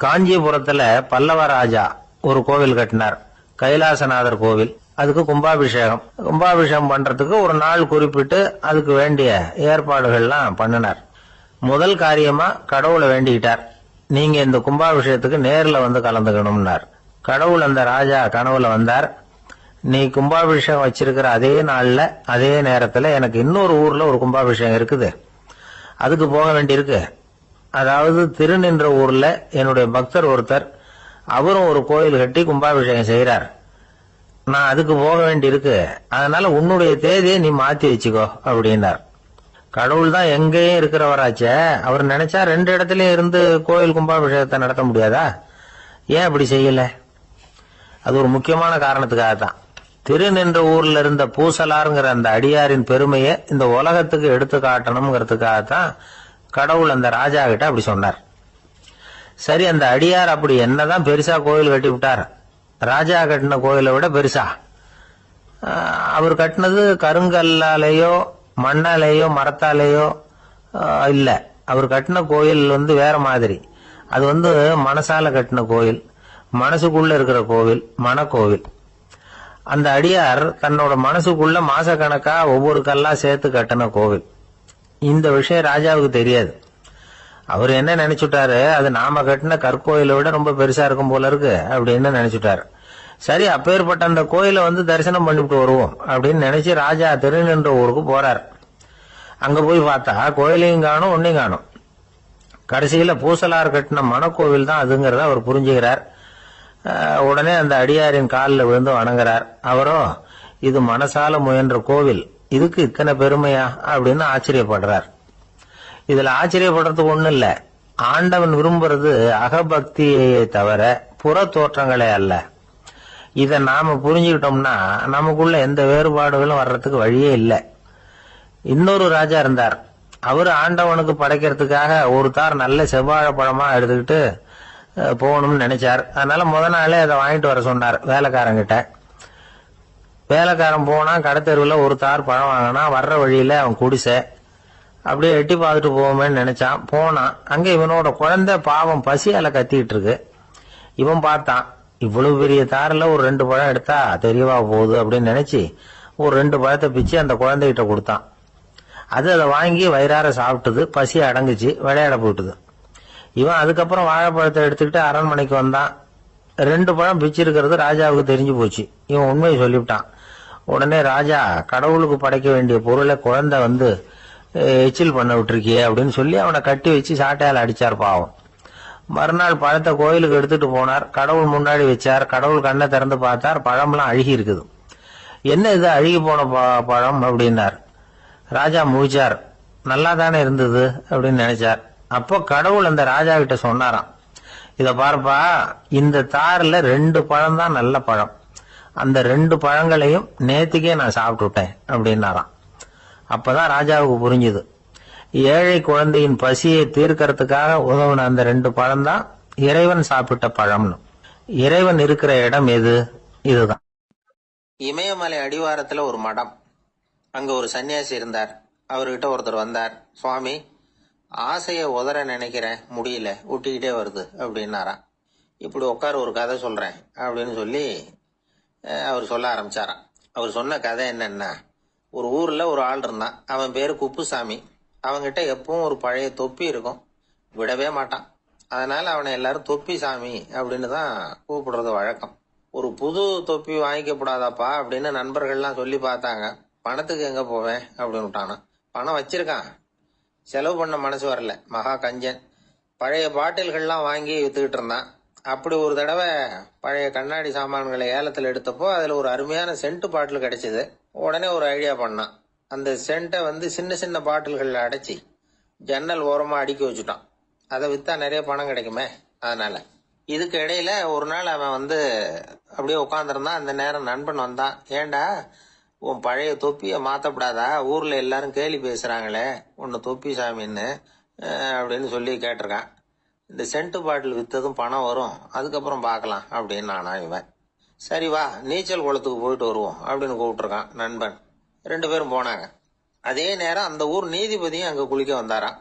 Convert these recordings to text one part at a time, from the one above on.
காஞ்சிபுரத்துல பல்லவ ராஜா ஒரு கோவில் கட்டினார், கைலாசநாதர் கோவில். அதுக்கு கும்பாபிஷேகம் பண்றதுக்கு ஒரு நாள் குறிப்பிட்டு அதுக்கு வேண்டிய ஏற்பாடுகள்லாம் பண்ணினார். முதல் காரியமா கடவுளை வேண்டிக்கிட்டார், நீங்க இந்த கும்பாபிஷேகத்துக்கு நேர்ல வந்து கலந்துக்கணும்னார். கடவுள் அந்த ராஜா கனவுல வந்தார், நீ கும்பாபிஷேகம் வச்சிருக்கிற அதே நாள்ல அதே நேரத்துல எனக்கு இன்னொரு ஊர்ல ஒரு கும்பாபிஷேகம் இருக்குது, அதுக்கு போக வேண்டியிருக்கு. அதாவது திருநின்ற ஊர்ல என்னுடைய பக்தர் ஒருத்தர், அவரும் ஒரு கோயில் கட்டி கும்பாபிஷேகம் செய்யறார், நான் அதுக்கு போக வேண்டியிருக்கு, அதனால உன்னுடைய தேதியை நீ மாத்தி வச்சுக்கோ அப்படின்னார். கடவுள் தான் எங்கேயும் இருக்கிறவராச்சே, அவர் நினைச்சா ரெண்டு இடத்துலயும் இருந்து கோயில் கும்பாபிஷேகத்தை நடத்த முடியாதா? ஏன் அப்படி செய்யல? அது ஒரு முக்கியமான காரணத்துக்காகத்தான். திருநின்ற ஊர்ல இருந்த பூசலாருங்கிற அந்த அடியாரின் பெருமையை இந்த உலகத்துக்கு எடுத்து காட்டணுங்கிறதுக்காகத்தான் கடவுள் அந்த ராஜா கிட்ட அப்படி சொன்னார். சரி, அந்த அடியார் அப்படி என்னதான் பெருசா கோயில் கட்டி விட்டார்? ராஜா கட்டின கோயிலை விட பெருசா? அவர் கட்டினது கருங்கல்லாலேயோ மண்ணாலேயோ மரத்தாலேயோ இல்ல. அவர் கட்டின கோயில் வேற மாதிரி. அது மனசால கட்டின கோயில், மனசுக்குள்ள இருக்கிற கோவில், மனக்கோவில். அந்த அடியார் தன்னோட மனசுக்குள்ள மாசக்கணக்கா ஒவ்வொரு கல்லா சேர்த்து கட்டின கோவில். இந்த விஷயம் ராஜாவுக்கு தெரியாது. அவர் என்ன நினைச்சுட்டாரு, அது நாம கட்டின கற்கோயிலை விட ரொம்ப பெருசா இருக்கும் போல இருக்கு அப்படின்னு நினைச்சுட்டாரு. சரி, அப்பேற்பட்ட அந்த கோயிலை தரிசனம் பண்ணிவிட்டு வருவோம் அப்படின்னு நினைச்சு ராஜா திருநின்ற ஊருக்கு போறார். அங்க போய் பார்த்தா கோயிலையும் காணும், ஒன்னையும் காணும். கடைசியில பூசலார் கட்டின மனக்கோவில் தான் அதுங்கிறத அவர் புரிஞ்சுக்கிறார். உடனே அந்த அடியாரின் காலில் விழுந்து வணங்குறார். அவரோ, இது மனசால முயன்ற கோவில், இதுக்கு இத்தனை பெருமையா அப்படின்னு ஆச்சரியப்படுறார். இதுல ஆச்சரியப்படுறதுக்கு ஒண்ணு இல்ல. ஆண்டவன் விரும்புறது அகபக்தியை தவிர புற தோற்றங்களே அல்ல. இத நாம புரிஞ்சுக்கிட்டோம்னா நமக்குள்ள எந்த வேறுபாடுகளும் வர்றதுக்கு வழியே இல்லை. இன்னொரு ராஜா இருந்தார். அவரு ஆண்டவனுக்கு படைக்கிறதுக்காக ஒரு தார் நல்ல செவ்வாழை பழமா எடுத்துக்கிட்டு போகணும்னு நினைச்சார். அதனால முத நாளே அதை வாங்கிட்டு வர சொன்னார் வேலைக்காரங்கிட்ட. வேலைக்காரன் போனா கடத்தெருவில் ஒரு தார் பழம் வாங்கினா, வர்ற வழியில அவன் குடிசை அப்படியே எட்டி பார்த்துட்டு போவோமேன்னு நினைச்சான். போனான், அங்க இவனோட குழந்தை பாவம் பசியால கத்திக்கிட்டு இருக்கு. இவன் பார்த்தான், இவ்வளவு பெரிய தாரில் ஒரு 2 பழம் எடுத்தா தெரியவா போகுது அப்படின்னு நினைச்சு ஒரு 2 பழத்தை பிச்சு அந்த குழந்தைகிட்ட கொடுத்தான். அது அதை வாங்கி வயிறார சாப்பிட்டது, பசி அடங்குச்சு, விளையாட போயிட்டுது. இவன் அதுக்கப்புறம் வாழைப்பழத்தை எடுத்துக்கிட்டு அரண்மனைக்கு வந்தான். 2 பழம் பிச்சிருக்கிறது ராஜாவுக்கு தெரிஞ்சு போச்சு. இவன் உண்மையை சொல்லிவிட்டான். உடனே ராஜா, கடவுளுக்கு படைக்க வேண்டிய பொருளை குழந்தை எச்சில் பண்ண விட்டுருக்கியே அப்படின்னு சொல்லி அவனை கட்டி வச்சு சாட்டையால் அடிச்சார் பாவம். மறுநாள் பழத்தை கோயிலுக்கு எடுத்துட்டு போனார், கடவுள் முன்னாடி வச்சார். கடவுள் கண்ணை திறந்து பார்த்தார், பழம்லாம் அழுகி இருக்குது. என்ன இது அழுகி போன பழம் அப்படின்னார். ராஜா முழிச்சார், நல்லா தானே இருந்தது அப்படின்னு நினைச்சார். அப்போ கடவுள் அந்த ராஜா கிட்ட சொன்னாராம், இத பாருப்பா, இந்த தாரில் 2 பழம் தான் நல்ல பழம், அந்த 2 பழங்களையும் நேத்துக்கே நான் சாப்பிட்டுட்டேன் அப்படின்னாராம். அப்பதான் ராஜாவுக்கு புரிஞ்சுது, ஏழை குழந்தையின் பசியை தீர்க்கறதுக்காக உதவுன அந்த 2 பழம் தான் இறைவன் சாப்பிட்ட பழம்னு. இறைவன் இருக்கிற இடம் எது? இதுதான். இமயமலை அடிவாரத்துல ஒரு மடம். அங்க ஒரு சன்னியாசி இருந்தார். அவர்கிட்ட ஒருத்தர் வந்தார். சுவாமி, ஆசைய உதற நினைக்கிறேன், முடியல, ஊட்டிக்கிட்டே வருது அப்படின்னாராம். இப்படி உட்கார, ஒரு கதை சொல்றேன் அப்படின்னு சொல்லி அவர் சொல்ல ஆரம்பிச்சாராம். அவர் சொன்ன கதை என்னன்னா, ஒரு ஊர்ல ஒரு ஆள் இருந்தான். அவன் பேரு குப்புசாமி. அவன்கிட்ட எப்பவும் ஒரு பழைய தொப்பி இருக்கும், விடவே மாட்டான். அதனால அவனை எல்லாரும் தொப்பி சாமி அப்படின்னு தான் கூப்பிடுறது வழக்கம். ஒரு புது தொப்பி வாங்கிக்கப்படாதாப்பா அப்படின்னு நண்பர்கள்லாம் சொல்லி பார்த்தாங்க. பணத்துக்கு எங்க போவேன் அப்படின்னு விட்டானா. பணம் வச்சிருக்கான், செலவு பண்ண மனசு வரல, மகா கஞ்சன். பழைய பாட்டில்கள்லாம் வாங்கி வித்துக்கிட்டு இருந்தான். அப்படி ஒரு தடவை பழைய கண்ணாடி சாமான்களை ஏலத்தில் எடுத்தப்போ அதுல ஒரு அருமையான சென்ட் பாட்டில் கிடைச்சது. உடனே ஒரு ஐடியா பண்ணான். அந்த சென்ட்டை சின்ன சின்ன பாட்டில்கள்ல அடைச்சி ஜன்னல் ஓரமா அடுக்கி வச்சுட்டான். அதை வித்தா நிறைய பணம் கிடைக்குமே, அதனால. இதுக்கு இடையில ஒரு நாள் அவன் அப்படியே உட்காந்துருந்தான். அந்த நேரம் நண்பன் வந்தான். ஏண்டா, உன் பழைய தொப்பியை மாத்தப்படாதா, ஊர்ல எல்லாரும் கேலி பேசுறாங்களே உன்னை தொப்பி சாமின்னு அப்படின்னு சொல்லி கேட்டிருக்கான். இந்த சென்ட் பாட்டில் வித்ததும் பணம் வரும், அதுக்கப்புறம் பார்க்கலாம் அப்படின்னு நானா இவன். சரி வா, நீச்சல் குளத்துக்கு போயிட்டு வருவோம் அப்படின்னு கூப்பிட்டுருக்கான் நண்பன். 2 பேரும் போனாங்க. அதே நேரம் அந்த ஊர் நீதிபதியும் அங்க குளிக்க வந்தாராம்.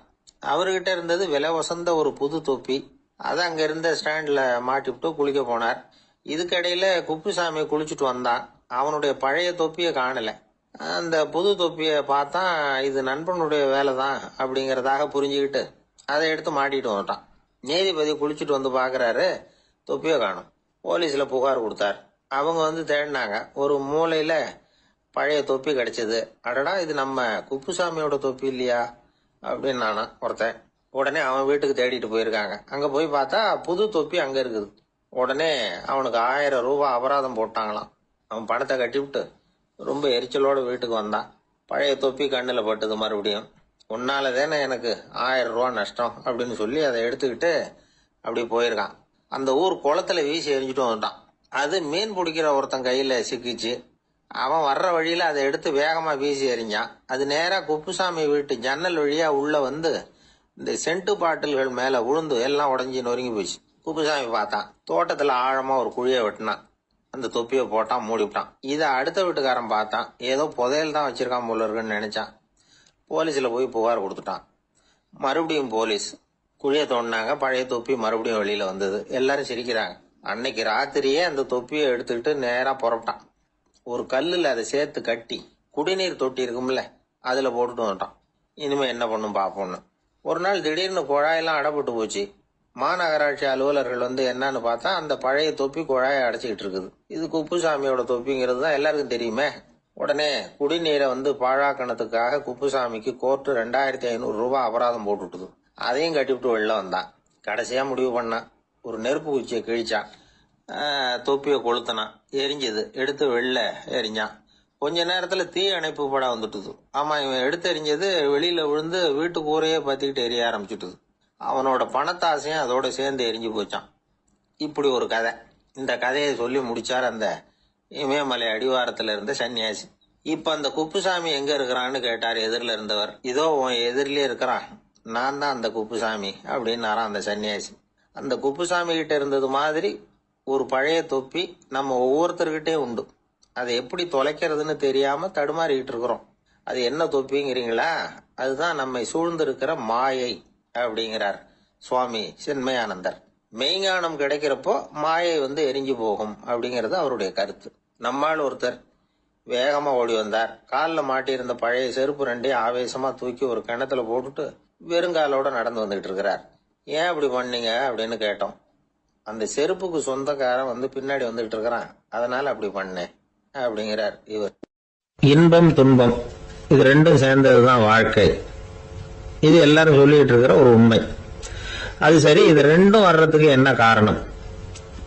அவர்கிட்ட இருந்தது விலை வசந்த ஒரு புது தொப்பி. அதை அங்க இருந்த ஸ்டாண்ட்ல மாட்டிவிட்டு குளிக்க போனார். இதுக்கிடையில குப்புசாமி குளிச்சுட்டு வந்தான். அவனுடைய பழைய தொப்பியை காணல. அந்த புது தொப்பியை பார்த்தா இது நண்பனுடைய வேலை தான் அப்படிங்கறதாக புரிஞ்சுக்கிட்டு அதை எடுத்து மாட்டிட்டு வந்துட்டான். நீதிபதி குளிச்சுட்டு வந்து பாக்குறாரு, தொப்பியை காணும். போலீஸ்ல புகார் கொடுத்தார். அவங்க வந்து தேடினாங்க. ஒரு மூலையில பழைய தொப்பி கிடைச்சது. அடடா, இது நம்ம குப்புசாமியோட தொப்பி இல்லையா அப்படின்னு நானா ஒருத்தன். உடனே அவன் வீட்டுக்கு தேடிட்டு போயிருக்காங்க. அங்க போய் பார்த்தா புது தொப்பி அங்க இருக்குது. உடனே அவனுக்கு 1000 ரூபாய் அபராதம் போட்டாங்களாம். அவன் பணத்தை கட்டிவிட்டு ரொம்ப எரிச்சலோட வீட்டுக்கு வந்தான். பழைய தொப்பி கண்ணுல பட்டது. மறுபடியும் உன்னாலதானே எனக்கு 1000 ரூபாய் நஷ்டம் அப்படின்னு சொல்லி அதை எடுத்துக்கிட்டு அப்படி போயிருக்கான். அந்த ஊர் குளத்துல வீசி எரிஞ்சுட்டு வந்துட்டான். அது மீன் பிடிக்கிற ஒருத்தன் கையில சிக்கிச்சு. அவன் வர்ற வழியில அதை எடுத்து வேகமா வீசி எறிஞ்சான். அது நேரா குப்புசாமி வீட்டு ஜன்னல் வழியா உள்ள வந்து இந்த சென்ட்டு பாட்டில்கள் மேல உழுந்து எல்லாம் உடஞ்சி நொறுங்கி போச்சு. குப்புசாமி பார்த்தான். தோட்டத்துல ஆழமா ஒரு குழியை வெட்டினான். அந்த தொப்பியை போட்டான், மூடிவிட்டான். இதை அடுத்த வீட்டுக்காரன் பார்த்தான். ஏதோ புதையல் தான் வச்சிருக்கான் போல இருக்குன்னு நினைச்சான். போலீஸ்ல போய் புகார் கொடுத்துட்டான். மறுபடியும் போலீஸ் குழியை தோண்டினாங்க. பழைய தொப்பி மறுபடியும் வெளியில வந்தது. எல்லாரும் சிரிக்கிறாங்க. அன்னைக்கு ராத்திரியே அந்த தொப்பியை எடுத்துக்கிட்டு நேரா புறப்பட்டான். ஒரு கல்லுல அதை சேர்த்து கட்டி குடிநீர் தொட்டி இருக்கும்ல, அதுல போட்டுட்டு வந்துட்டான். இனிமே என்ன பண்ணும் பாப்போம்னு. ஒரு நாள் திடீர்னு குழாயெல்லாம் அடைபட்டு போச்சு. மாநகராட்சி அலுவலர்கள் வந்து என்னன்னு பார்த்தா அந்த பழைய தொப்பி குழாயை அடைச்சிக்கிட்டு இருக்குது. இது குப்புசாமியோட தொப்பிங்கிறது தான் எல்லாருக்கும் தெரியுமே. உடனே குடிநீரை வந்து பாழாக்கணத்துக்காக குப்புசாமிக்கு கோர்ட்டு 2500 ரூபாய் அபராதம் போட்டுட்டுது. அதையும் கட்டிவிட்டு வெளில வந்தான். கடைசியா முடிவு பண்ணான். ஒரு நெருப்பு குச்சியை கிழிச்சான். தொப்பியை கொளுத்தினான். எரிஞ்சது. எடுத்து வெளில எரிஞ்சான். கொஞ்ச நேரத்துல தீ அணைப்பு படம் வந்துட்டுது. ஆமா, இவன் எடுத்து எரிஞ்சது வெளியில விழுந்து வீட்டு கூரையே பத்திக்கிட்டு எரிய ஆரம்பிச்சுட்டுது. அவனோட பணத்தாசையும் அதோட சேர்ந்து எரிஞ்சு போச்சான். இப்படி ஒரு கதை. இந்த கதையை சொல்லி முடிச்சார் அந்த இமயமலை அடிவாரத்துல இருந்த சன்னியாசி. இப்ப அந்த குப்புசாமி எங்க இருக்கிறான்னு கேட்டார் எதிரில இருந்தவர். இதோ உன் எதிரிலே இருக்கிறான், நான் தான் அந்த குப்புசாமி அப்படின்னாராம் அந்த சன்னியாசி. அந்த குப்புசாமி கிட்ட இருந்தது மாதிரி ஒரு பழைய தொப்பி நம்ம ஒவ்வொருத்தர்கிட்டே உண்டு. அதை எப்படி தொலைக்கிறதுன்னு தெரியாம தடுமாறிக்கிட்டு இருக்கிறோம். அது என்ன தொப்பிங்கிறீங்களா? அதுதான் நம்மை சூழ்ந்திருக்கிற மாயை அப்படிங்கிறார் சுவாமி சின்மயானந்தர். மெய்ஞானம் கிடைக்கிறப்போ மாயை வந்து எரிஞ்சு போகும் அப்படிங்கறது அவருடைய கருத்து. நம்மால் ஒருத்தர் வேகமா ஓடி வந்தார். காலில் மாட்டியிருந்த பழைய செருப்பு ரெண்டையும் ஆவேசமா தூக்கி ஒரு கிணத்துல போட்டுட்டு வெறுங்காலோட நடந்து வந்துகிட்டு இருக்கிறார். ஏன் அப்படி பண்ணீங்க அப்படின்னு கேட்டோம். அந்த செருப்புக்கு சொந்தக்காரன் வந்து பின்னாடி வந்துகிட்டு இருக்கிறான், அதனால அப்படி பண்ணேன் அப்படிங்கிறார் இவர். இன்பம் துன்பம் இது ரெண்டும் சேர்ந்ததுதான் வாழ்க்கை. இது எல்லாரும் சொல்லிட்டு இருக்கிற ஒரு உண்மை. அது சரி, இது ரெண்டும் வர்றதுக்கு என்ன காரணம்?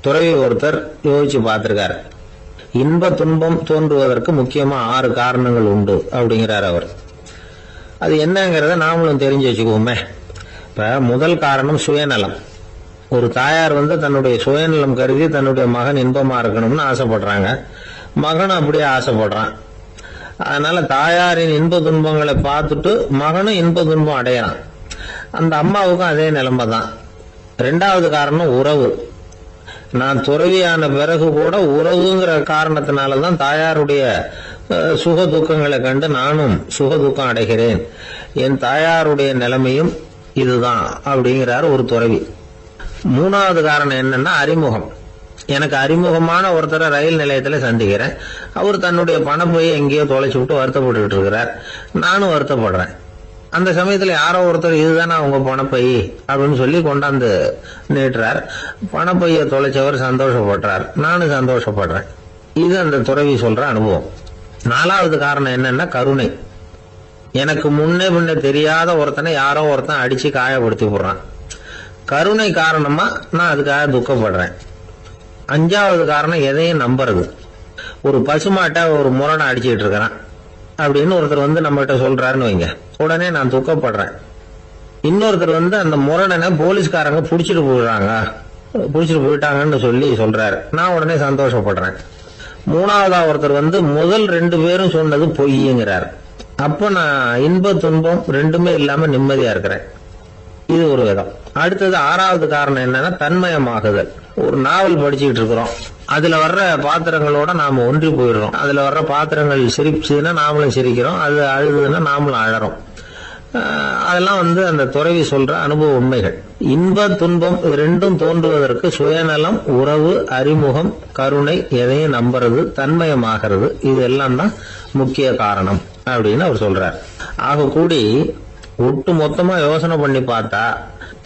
துறவி ஒருத்தர் யோசிச்சு பார்த்திருக்காரு. இன்ப துன்பம் தோன்றுவதற்கு முக்கியமா 6 காரணங்கள் உண்டு அப்படிங்கிறார் அவர். அது என்னங்கிறத நாமளும் தெரிஞ்சு வச்சுக்குவோமே. இப்ப முதல் காரணம் சுயநலம். ஒரு தாயார் வந்து தன்னுடைய சுயநலம் கருதி தன்னுடைய மகன் இன்பமா இருக்கணும்னு ஆசைப்படுறாங்க. மகனும் அப்படியே ஆசைப்படுறான். அதனால தாயாரின் இன்ப துன்பங்களை பார்த்துட்டு மகனும் இன்ப துன்பம் அடையறான். அந்த அம்மாவுக்கும் அதே நிலைமை தான். 2வது காரணம் உறவு. நான் துறவியான பிறகு கூட உறவுங்கிற காரணத்தினாலதான் தாயாருடைய சுக துக்கங்களை கண்டு நானும் சுக துக்கம் அடைகிறேன். என் தாயாருடைய நிலைமையும் இதுதான் அப்படிங்கிறார் ஒரு துறவி. 3வது காரணம் என்னன்னா அறிமுகம். எனக்கு அறிமுகமான ஒருத்தரை ரயில் நிலையத்துல சந்திக்கிறேன். அவர் தன்னுடைய பணப்பையை எங்கேயோ தொலைச்சு விட்டு வருத்தப்பட்டு இருக்கிறார். நானும் வருத்தப்படுறேன். அந்த சமயத்துல யாரோ ஒருத்தர் இதுதானே அவங்க பணப்பை அப்படின்னு சொல்லி கொண்டாந்து நீட்டுறார். பணப்பைய தொலைச்சவர் சந்தோஷப்படுறார், நானும் சந்தோஷப்படுறேன். இது அந்த துறவி சொல்ற அனுபவம். 4வது காரணம் என்னன்னா கருணை. எனக்கு முன்னே பின்ன தெரியாத ஒருத்தனை யாரோ ஒருத்தன் அடிச்சு காயப்படுத்தி போடுறான். கருணை காரணமா நான் அதுக்காக துக்கப்படுறேன். 5வது காரணம் எதையும் நம்புறது. ஒரு பசுமாட்டை ஒரு முரணை அடிச்சுட்டு இருக்கிறான் அப்படின்னு ஒருத்தர் வந்து நம்மகிட்ட சொல்றாருன்னு வைங்க, உடனே நான் துக்கப்படுறேன். இன்னொருத்தர் வந்து அந்த முரணனை போலீஸ்காரங்க புடிச்சிட்டு போயிட்டாங்கன்னு சொல்லி சொல்றாரு, நான் உடனே சந்தோஷப்படுறேன். 3வதா ஒருத்தர் வந்து முதல் 2 பேரும் சொன்னது பொய்யுங்கிறார். அப்ப நான் இன்ப துன்பம் ரெண்டுமே இல்லாம நிம்மதியா இருக்கிறேன். இது ஒரு விதம். அடுத்தது 6வது காரணம் என்னன்னா தன்மயமாகுதல். ஒரு நாவல் படிச்சுக்கிட்டு இருக்கிறோம், அதுல வர்ற பாத்திரங்களோட நாம ஒன்றி போயிடுறோம். அதுல வர்ற பாத்திரங்கள் சிரிச்சுன்னா நாமளும் சிரிக்கிறோம், அது அழுதுன்னா நாமளும் அழறோம். அதெல்லாம் வந்து அந்த துறவி சொல்ற அனுபவ உண்மைகள். இன்ப துன்பம் ரெண்டும் தோன்றுவதற்கு சுயநலம், உறவு, அறிமுகம், கருணை, எதையும் நம்புறது, தன்மயமாகிறது, இது எல்லாம் தான் முக்கிய காரணம் அப்படின்னு அவர் சொல்றார். ஆக கூடி ஒட்டு மொத்தமா யோசனை பண்ணி பார்த்தா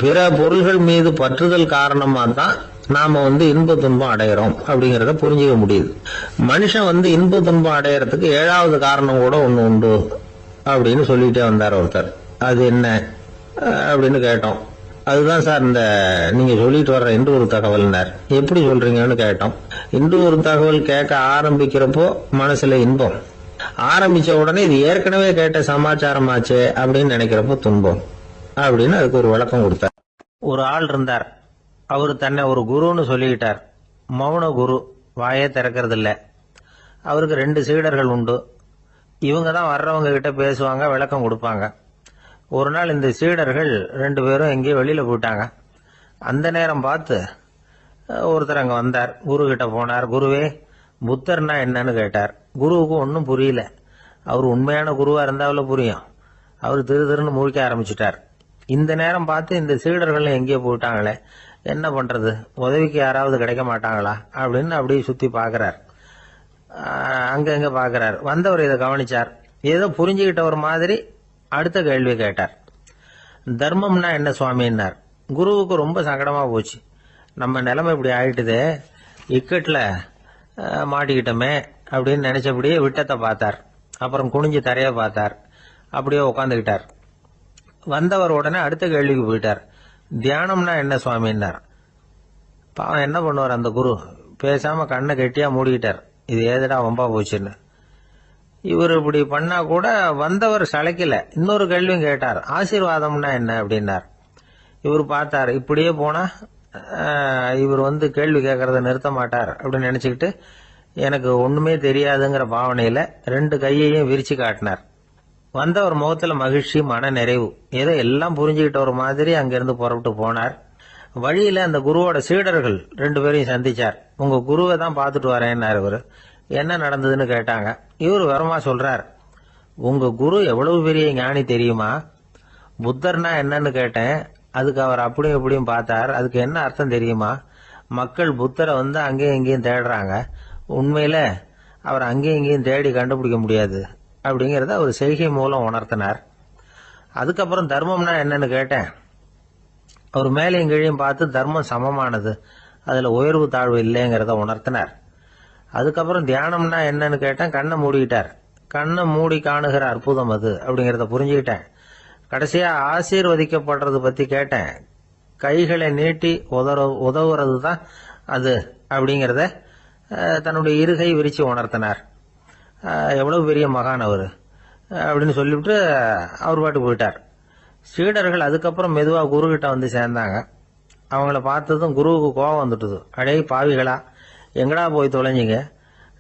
பிற பொருள்கள் மீது பற்றுதல் காரணமா தான் நாம இன்ப துன்பம் அடையிறோம் அப்படிங்கறத புரிஞ்சுக்க முடியுது. மனுஷன் இன்ப துன்பம் அடையறதுக்கு 7வது காரணம் கூட ஒண்ணு உண்டு அப்படின்னு சொல்லிட்டே வந்தார் ஒருத்தர். அது என்ன அப்படின்னு கேட்டோம். அதுதான் சார் இந்த நீங்க சொல்லிட்டு வர்ற இன்று ஒரு தகவல்னார். எப்படி சொல்றீங்கன்னு கேட்டோம். இன்று ஒரு தகவல் கேட்க ஆரம்பிக்கிறப்போ மனசுல இன்பம், ஆரம்பிச்ச உடனே இது ஏற்கனவே கேட்ட சமாச்சாரமாச்சே அப்படின்னு நினைக்கிறப்போ துன்பம் அப்படின்னு அதுக்கு ஒரு விளக்கம் கொடுத்தார். ஒரு ஆள் இருந்தார். அவரு தன்னை ஒரு குருன்னு சொல்லிக்கிட்டார். மௌன குரு, வாயே திறக்கிறது இல்ல. அவருக்கு 2 சீடர்கள் உண்டு. இவங்க தான் வர்றவங்க கிட்ட பேசுவாங்க, விளக்கம் கொடுப்பாங்க. ஒரு நாள் இந்த சீடர்கள் 2 பேரும் எங்கேயோ வெளியில போயிட்டாங்க. அந்த நேரம் பார்த்து ஒருத்தர் அங்க வந்தார். குரு கிட்ட போனார். குருவே, புத்தர்னா என்னன்னு கேட்டார். குருவுக்கு ஒன்னும் புரியல. அவர் உண்மையான குருவா இருந்தாவில் புரியும். அவர் திருன்னு முழிக்க ஆரம்பிச்சுட்டார். இந்த நேரம் பார்த்து இந்த சீடர்கள் எங்கேயோ போயிட்டாங்களே, என்ன பண்றது, உதவிக்கு யாராவது கிடைக்க மாட்டாங்களா அப்படின்னு அப்படியே சுத்தி பாக்குறார். அங்கங்க பாக்குறார். வந்தவர் இதை கவனிச்சார். ஏதோ புரிஞ்சுக்கிட்ட ஒரு மாதிரி அடுத்த கேள்வி கேட்டார். தர்மம்னா என்ன சுவாமின்னார். குருவுக்கு ரொம்ப சங்கடமா போச்சு. நம்ம நிலைமை இப்படி ஆயிட்டுதே, இக்கட்ல மாட்டிக்கிட்டோமே அப்படின்னு நினைச்சபடியே விட்டத்தை பார்த்தார். அப்புறம் குனிஞ்சு தரைய பார்த்தார். அப்படியே உட்காந்துக்கிட்டார். வந்தவர் உடனே அடுத்த கேள்விக்கு போயிட்டார். தியானம்னா என்ன சுவாமின்னார். பாவம் என்ன பண்ணுவார் அந்த குரு, பேசாம கண்ணை கெட்டியா மூடிக்கிட்டார். இது ஏதடா வம்பா போச்சுன்னு. இவர் இப்படி பண்ணா கூட வந்தவர் சளைக்கல. இன்னொரு கேள்வியும் கேட்டார். ஆசீர்வாதம்னா என்ன அப்படின்னார். இவர் பார்த்தார். இப்படியே போனா இவர் கேள்வி கேட்கறத நிறுத்த மாட்டார் அப்படின்னு நினைச்சுக்கிட்டு எனக்கு ஒண்ணுமே தெரியாதுங்கிற பாவனையில 2 கையையும் விரிச்சு காட்டினார். வந்தவர் முகத்துல மகிழ்ச்சி, மன நிறைவு, ஏதோ எல்லாம் புரிஞ்சுக்கிட்ட ஒரு மாதிரி அங்கிருந்து புறப்பட்டு போனார். வழியில அந்த குருவோட சீடர்கள் 2 பேரையும் சந்திச்சார். உங்க குருவை தான் பார்த்துட்டு வரேன்னார். இவரு என்ன நடந்ததுன்னு கேட்டாங்க. இவர் விவரமா சொல்றார். உங்க குரு எவ்வளவு பெரிய ஞானி தெரியுமா? புத்தர்னா என்னன்னு கேட்டேன். அதுக்கு அவர் அப்படியும் இப்படியும் பார்த்தார். அதுக்கு என்ன அர்த்தம் தெரியுமா? மக்கள் புத்தரை அங்கேயும் இங்கேயும் தேடுறாங்க. உண்மையில அவர் அங்கேயும் இங்கேயும் தேடி கண்டுபிடிக்க முடியாது அப்படிங்கறத அவர் செய்கை மூலம் உணர்த்தினார். அதுக்கப்புறம் தர்மம்னா என்னன்னு கேட்டேன். அவர் மேலையும் கீழையும் பார்த்து தர்மம் சமமானது, அதுல உயர்வு தாழ்வு இல்லைங்கிறத உணர்த்தினார். அதுக்கப்புறம் தியானம்னா என்னன்னு கேட்டேன். கண்ணை மூடிக்கிட்டார். கண்ணை மூடி காணுகிற அற்புதம் அது அப்படிங்கறத புரிஞ்சுக்கிட்டேன். கடைசியா ஆசீர்வதிக்கப்படுறது பத்தி கேட்டேன். கைகளை நீட்டி உதவுறது தான் அது அப்படிங்கறத தன்னுடைய இருகை விரிச்சு உணர்த்தினார். எவ்வளவு பெரிய மகான் அவரு அப்படின்னு சொல்லிவிட்டு அவர் பாட்டு போயிட்டார். சீடர்கள் அதுக்கப்புறம் மெதுவா குரு கிட்ட சேர்ந்தாங்க. அவங்கள பார்த்ததும் குருவுக்கு கோபம் வந்துட்டுது. அடே பாவிகளா, எங்கடா போய் தொலைஞ்சிங்க,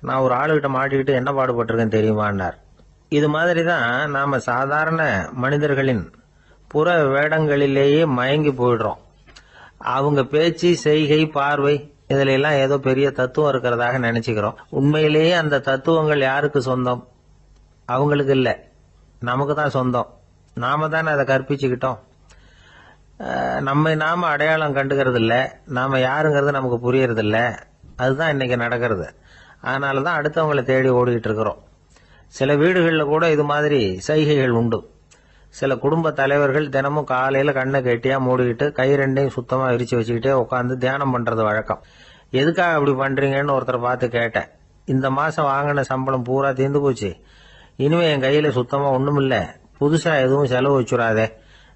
நான் ஒரு ஆளுகிட்ட மாட்டிக்கிட்டு என்ன பாடுபட்டிருக்கேன் தெரியுமான்னார். இது மாதிரி தான் நாம சாதாரண மனிதர்களின் புற வேடங்களிலேயே மயங்கி போயிடுறோம். அவங்க பேச்சு, செய்கை, பார்வை இதுல எல்லாம் ஏதோ பெரிய தத்துவம் இருக்கிறதாக நினைச்சுக்கிறோம். உண்மையிலேயே அந்த தத்துவங்கள் யாருக்கு சொந்தம்? அவங்களுக்கு இல்ல, நமக்கு தான் சொந்தம். நாம தானே அதை கற்பிச்சுக்கிட்டோம். நாம அடையாளம் கண்டுக்கிறது இல்ல, நாம யாருங்கிறது நமக்கு புரியறது இல்ல. அதுதான் இன்னைக்கு நடக்கிறது. அதனாலதான் அடுத்தவங்களை தேடி ஓடிக்கிட்டு இருக்கிறோம். சில வீடுகளில் கூட இது மாதிரி சைகைகள் உண்டு. சில குடும்ப தலைவர்கள் தினமும் காலையில கண்ணை கெட்டியா மூடிக்கிட்டு கை 2ஐயும் சுத்தமா விரிச்சு வச்சுக்கிட்டே உட்காந்து தியானம் பண்றது வழக்கம். எதுக்காக அப்படி பண்றீங்கன்னு ஒருத்தர் பார்த்து கேட்டேன். இந்த மாசம் வாங்கின சம்பளம் பூரா தீர்ந்து போச்சு, இனிமே என் கையில சுத்தமா ஒண்ணுமில்ல, புதுசா எதுவும் செலவு வச்சுடாதே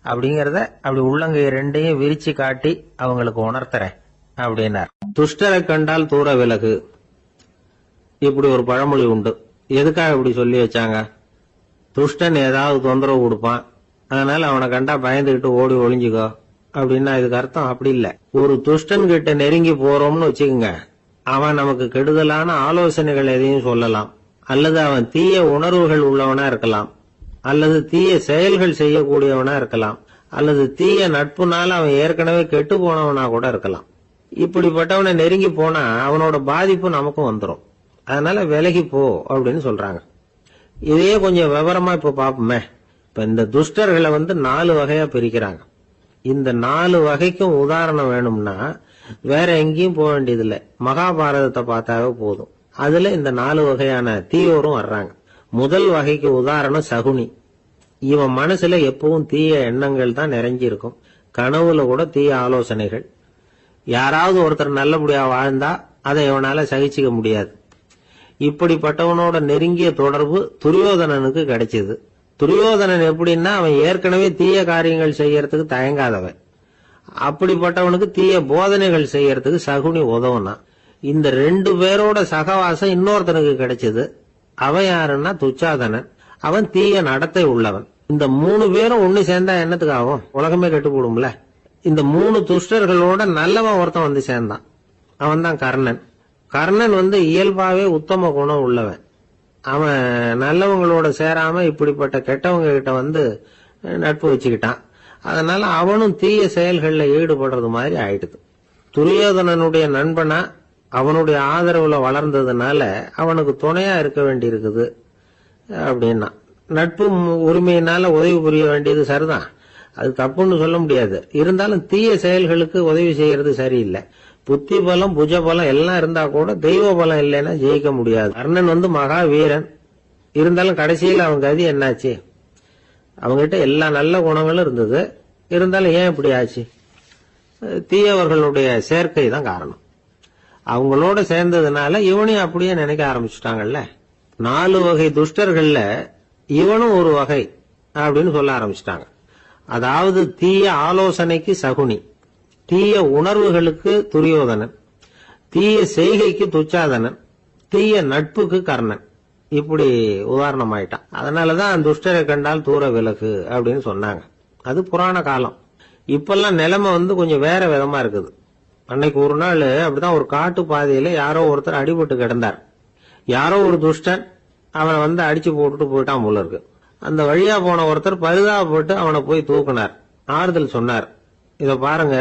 அப்படிங்கறத அப்படி உள்ளங்கை 2ஐயும் விரிச்சு காட்டி அவங்களுக்கு உணர்த்துறேன் அப்படின்னார். துஷ்டரை கண்டால் தூர விலகு, இப்படி ஒரு பழமொழி உண்டு. எதுக்காக இப்படி சொல்லி வச்சாங்க? துஷ்டன் ஏதாவது தொந்தரவு கொடுப்பான், அதனால அவனை கண்டா பயந்துகிட்டு ஓடி ஒளிஞ்சுக்கோ அப்படின்னா இதுக்கு அர்த்தம் அப்படி இல்ல. ஒரு துஷ்டன் கிட்ட நெருங்கி போறோம்னு வச்சுக்கோங்க, அவன் நமக்கு கெடுதலான ஆலோசனைகள் எதையும் சொல்லலாம், அல்லது அவன் தீய உணர்வுகள் உள்ளவனா இருக்கலாம், அல்லது தீய செயல்கள் செய்யக்கூடியவனா இருக்கலாம், அல்லது தீய நட்புனால அவன் ஏற்கனவே கெட்டு போனவனா கூட இருக்கலாம். இப்படிப்பட்டவனை நெருங்கி போனா அவனோட பாதிப்பு நமக்கும் வந்துடும். அதனால விலகி போ அப்படின்னு சொல்றாங்க. இதையே கொஞ்சம் விவரமா இப்ப பாப்போமே. இப்ப இந்த துஷ்டர்களை 4 வகையா பிரிக்கிறாங்க. இந்த 4 வகைக்கும் உதாரணம் வேணும்னா வேற எங்கேயும் போக வேண்டியதில்லை, மகாபாரதத்தை பார்த்தாவே போதும். அதுல இந்த 4 வகையான தீயோரும் வர்றாங்க. முதல் வகைக்கு உதாரணம் சகுனி. இவன் மனசுல எப்பவும் தீய எண்ணங்கள் தான் நிறைஞ்சி இருக்கும். கனவுல கூட தீய ஆலோசனைகள். யாராவது ஒருத்தர் நல்லபடியா வாழ்ந்தா அதை இவனால சகிச்சுக்க முடியாது. இப்படிப்பட்டவனோட நெருங்கிய தொடர்பு துரியோதனனுக்கு கிடைச்சது. துரியோதனன் எப்படின்னா அவன் ஏற்கனவே தீய காரியங்கள் செய்யறதுக்கு தயங்காதவன். அப்படிப்பட்டவனுக்கு தீய போதனைகள் செய்யறதுக்கு சகுனி உதவுனான். இந்த 2 பேரோட சகவாசம் இன்னொருத்தனுக்கு கிடைச்சது. அவன் யாருன்னா துச்சாதனன். அவன் தீய நடத்தை உள்ளவன். இந்த 3 பேரும் ஒண்ணு சேர்ந்தா என்னத்துக்கு ஆகும்? உலகமே கெட்டு போடும்ல. இந்த 3 துஷ்டர்களோட நல்லவன் ஒருத்தன் வந்து சேர்ந்தான். அவன் தான் கர்ணன். கர்ணன் இயல்பாவே உத்தம குணம் உள்ளவன். அவன் நல்லவங்களோட சேராம இப்படிப்பட்ட கெட்டவங்க கிட்ட நட்பு வச்சுக்கிட்டான். அதனால அவனும் தீய செயல்களில் ஈடுபடுறது மாதிரி ஆயிடுது. துரியோதனனுடைய நண்பனா அவனுடைய ஆதரவுல வளர்ந்ததுனால அவனுக்கு துணையா இருக்க வேண்டி இருக்குது அப்படின்னா. நட்பு உரிமையினால உதவி புரிய வேண்டியது சரிதான், அது தப்புன்னு சொல்ல முடியாது. இருந்தாலும் தீய செயல்களுக்கு உதவி செய்யறது சரியில்லை. புத்தி பலம் புஜ பலம் எல்லாம் இருந்தா கூட தெய்வ பலம் இல்லைன்னா ஜெயிக்க முடியாது. கர்ணன் மகா வீரன். இருந்தாலும் கடைசியில் அவன் கதி என்னாச்சு? அவங்ககிட்ட எல்லா நல்ல குணங்களும் இருந்தது. இருந்தாலும் ஏன் இப்படி ஆச்சு? தீயவர்களுடைய சேர்க்கை தான் காரணம். அவங்களோட சேர்ந்ததுனால இவனையும் அப்படியே நினைக்க ஆரம்பிச்சுட்டாங்கல்ல. 4 வகை துஷ்டர்கள்ல இவனும் ஒரு வகை அப்படின்னு சொல்ல ஆரம்பிச்சுட்டாங்க. அதாவது தீய ஆலோசனைக்கு சகுனி, தீய உணர்வுகளுக்கு துரியோதனன், தீய செய்கைக்கு துச்சாதனன், தீய நட்புக்கு கர்ணன். இப்படி உதாரணம் ஆயிட்டான். அதனாலதான் துஷ்டரை கண்டால் தூர விலகு அப்படின்னு சொன்னாங்க. அது புராண காலம். இப்பெல்லாம் நிலைமை கொஞ்சம் வேற விதமா இருக்குது. அன்னைக்கு ஒரு நாள் அப்படிதான் ஒரு காட்டு பாதையில யாரோ ஒருத்தர் அடிபட்டு கிடந்தார். யாரோ ஒரு துஷ்டன் அவனை அடிச்சு போட்டுட்டு போயிட்டான் போல இருக்கு. அந்த வழியா போன ஒருத்தர் பரிதாபப்பட்டு அவனை போய் தூக்குனார். ஆறுதல் சொன்னார், இத பாருங்க,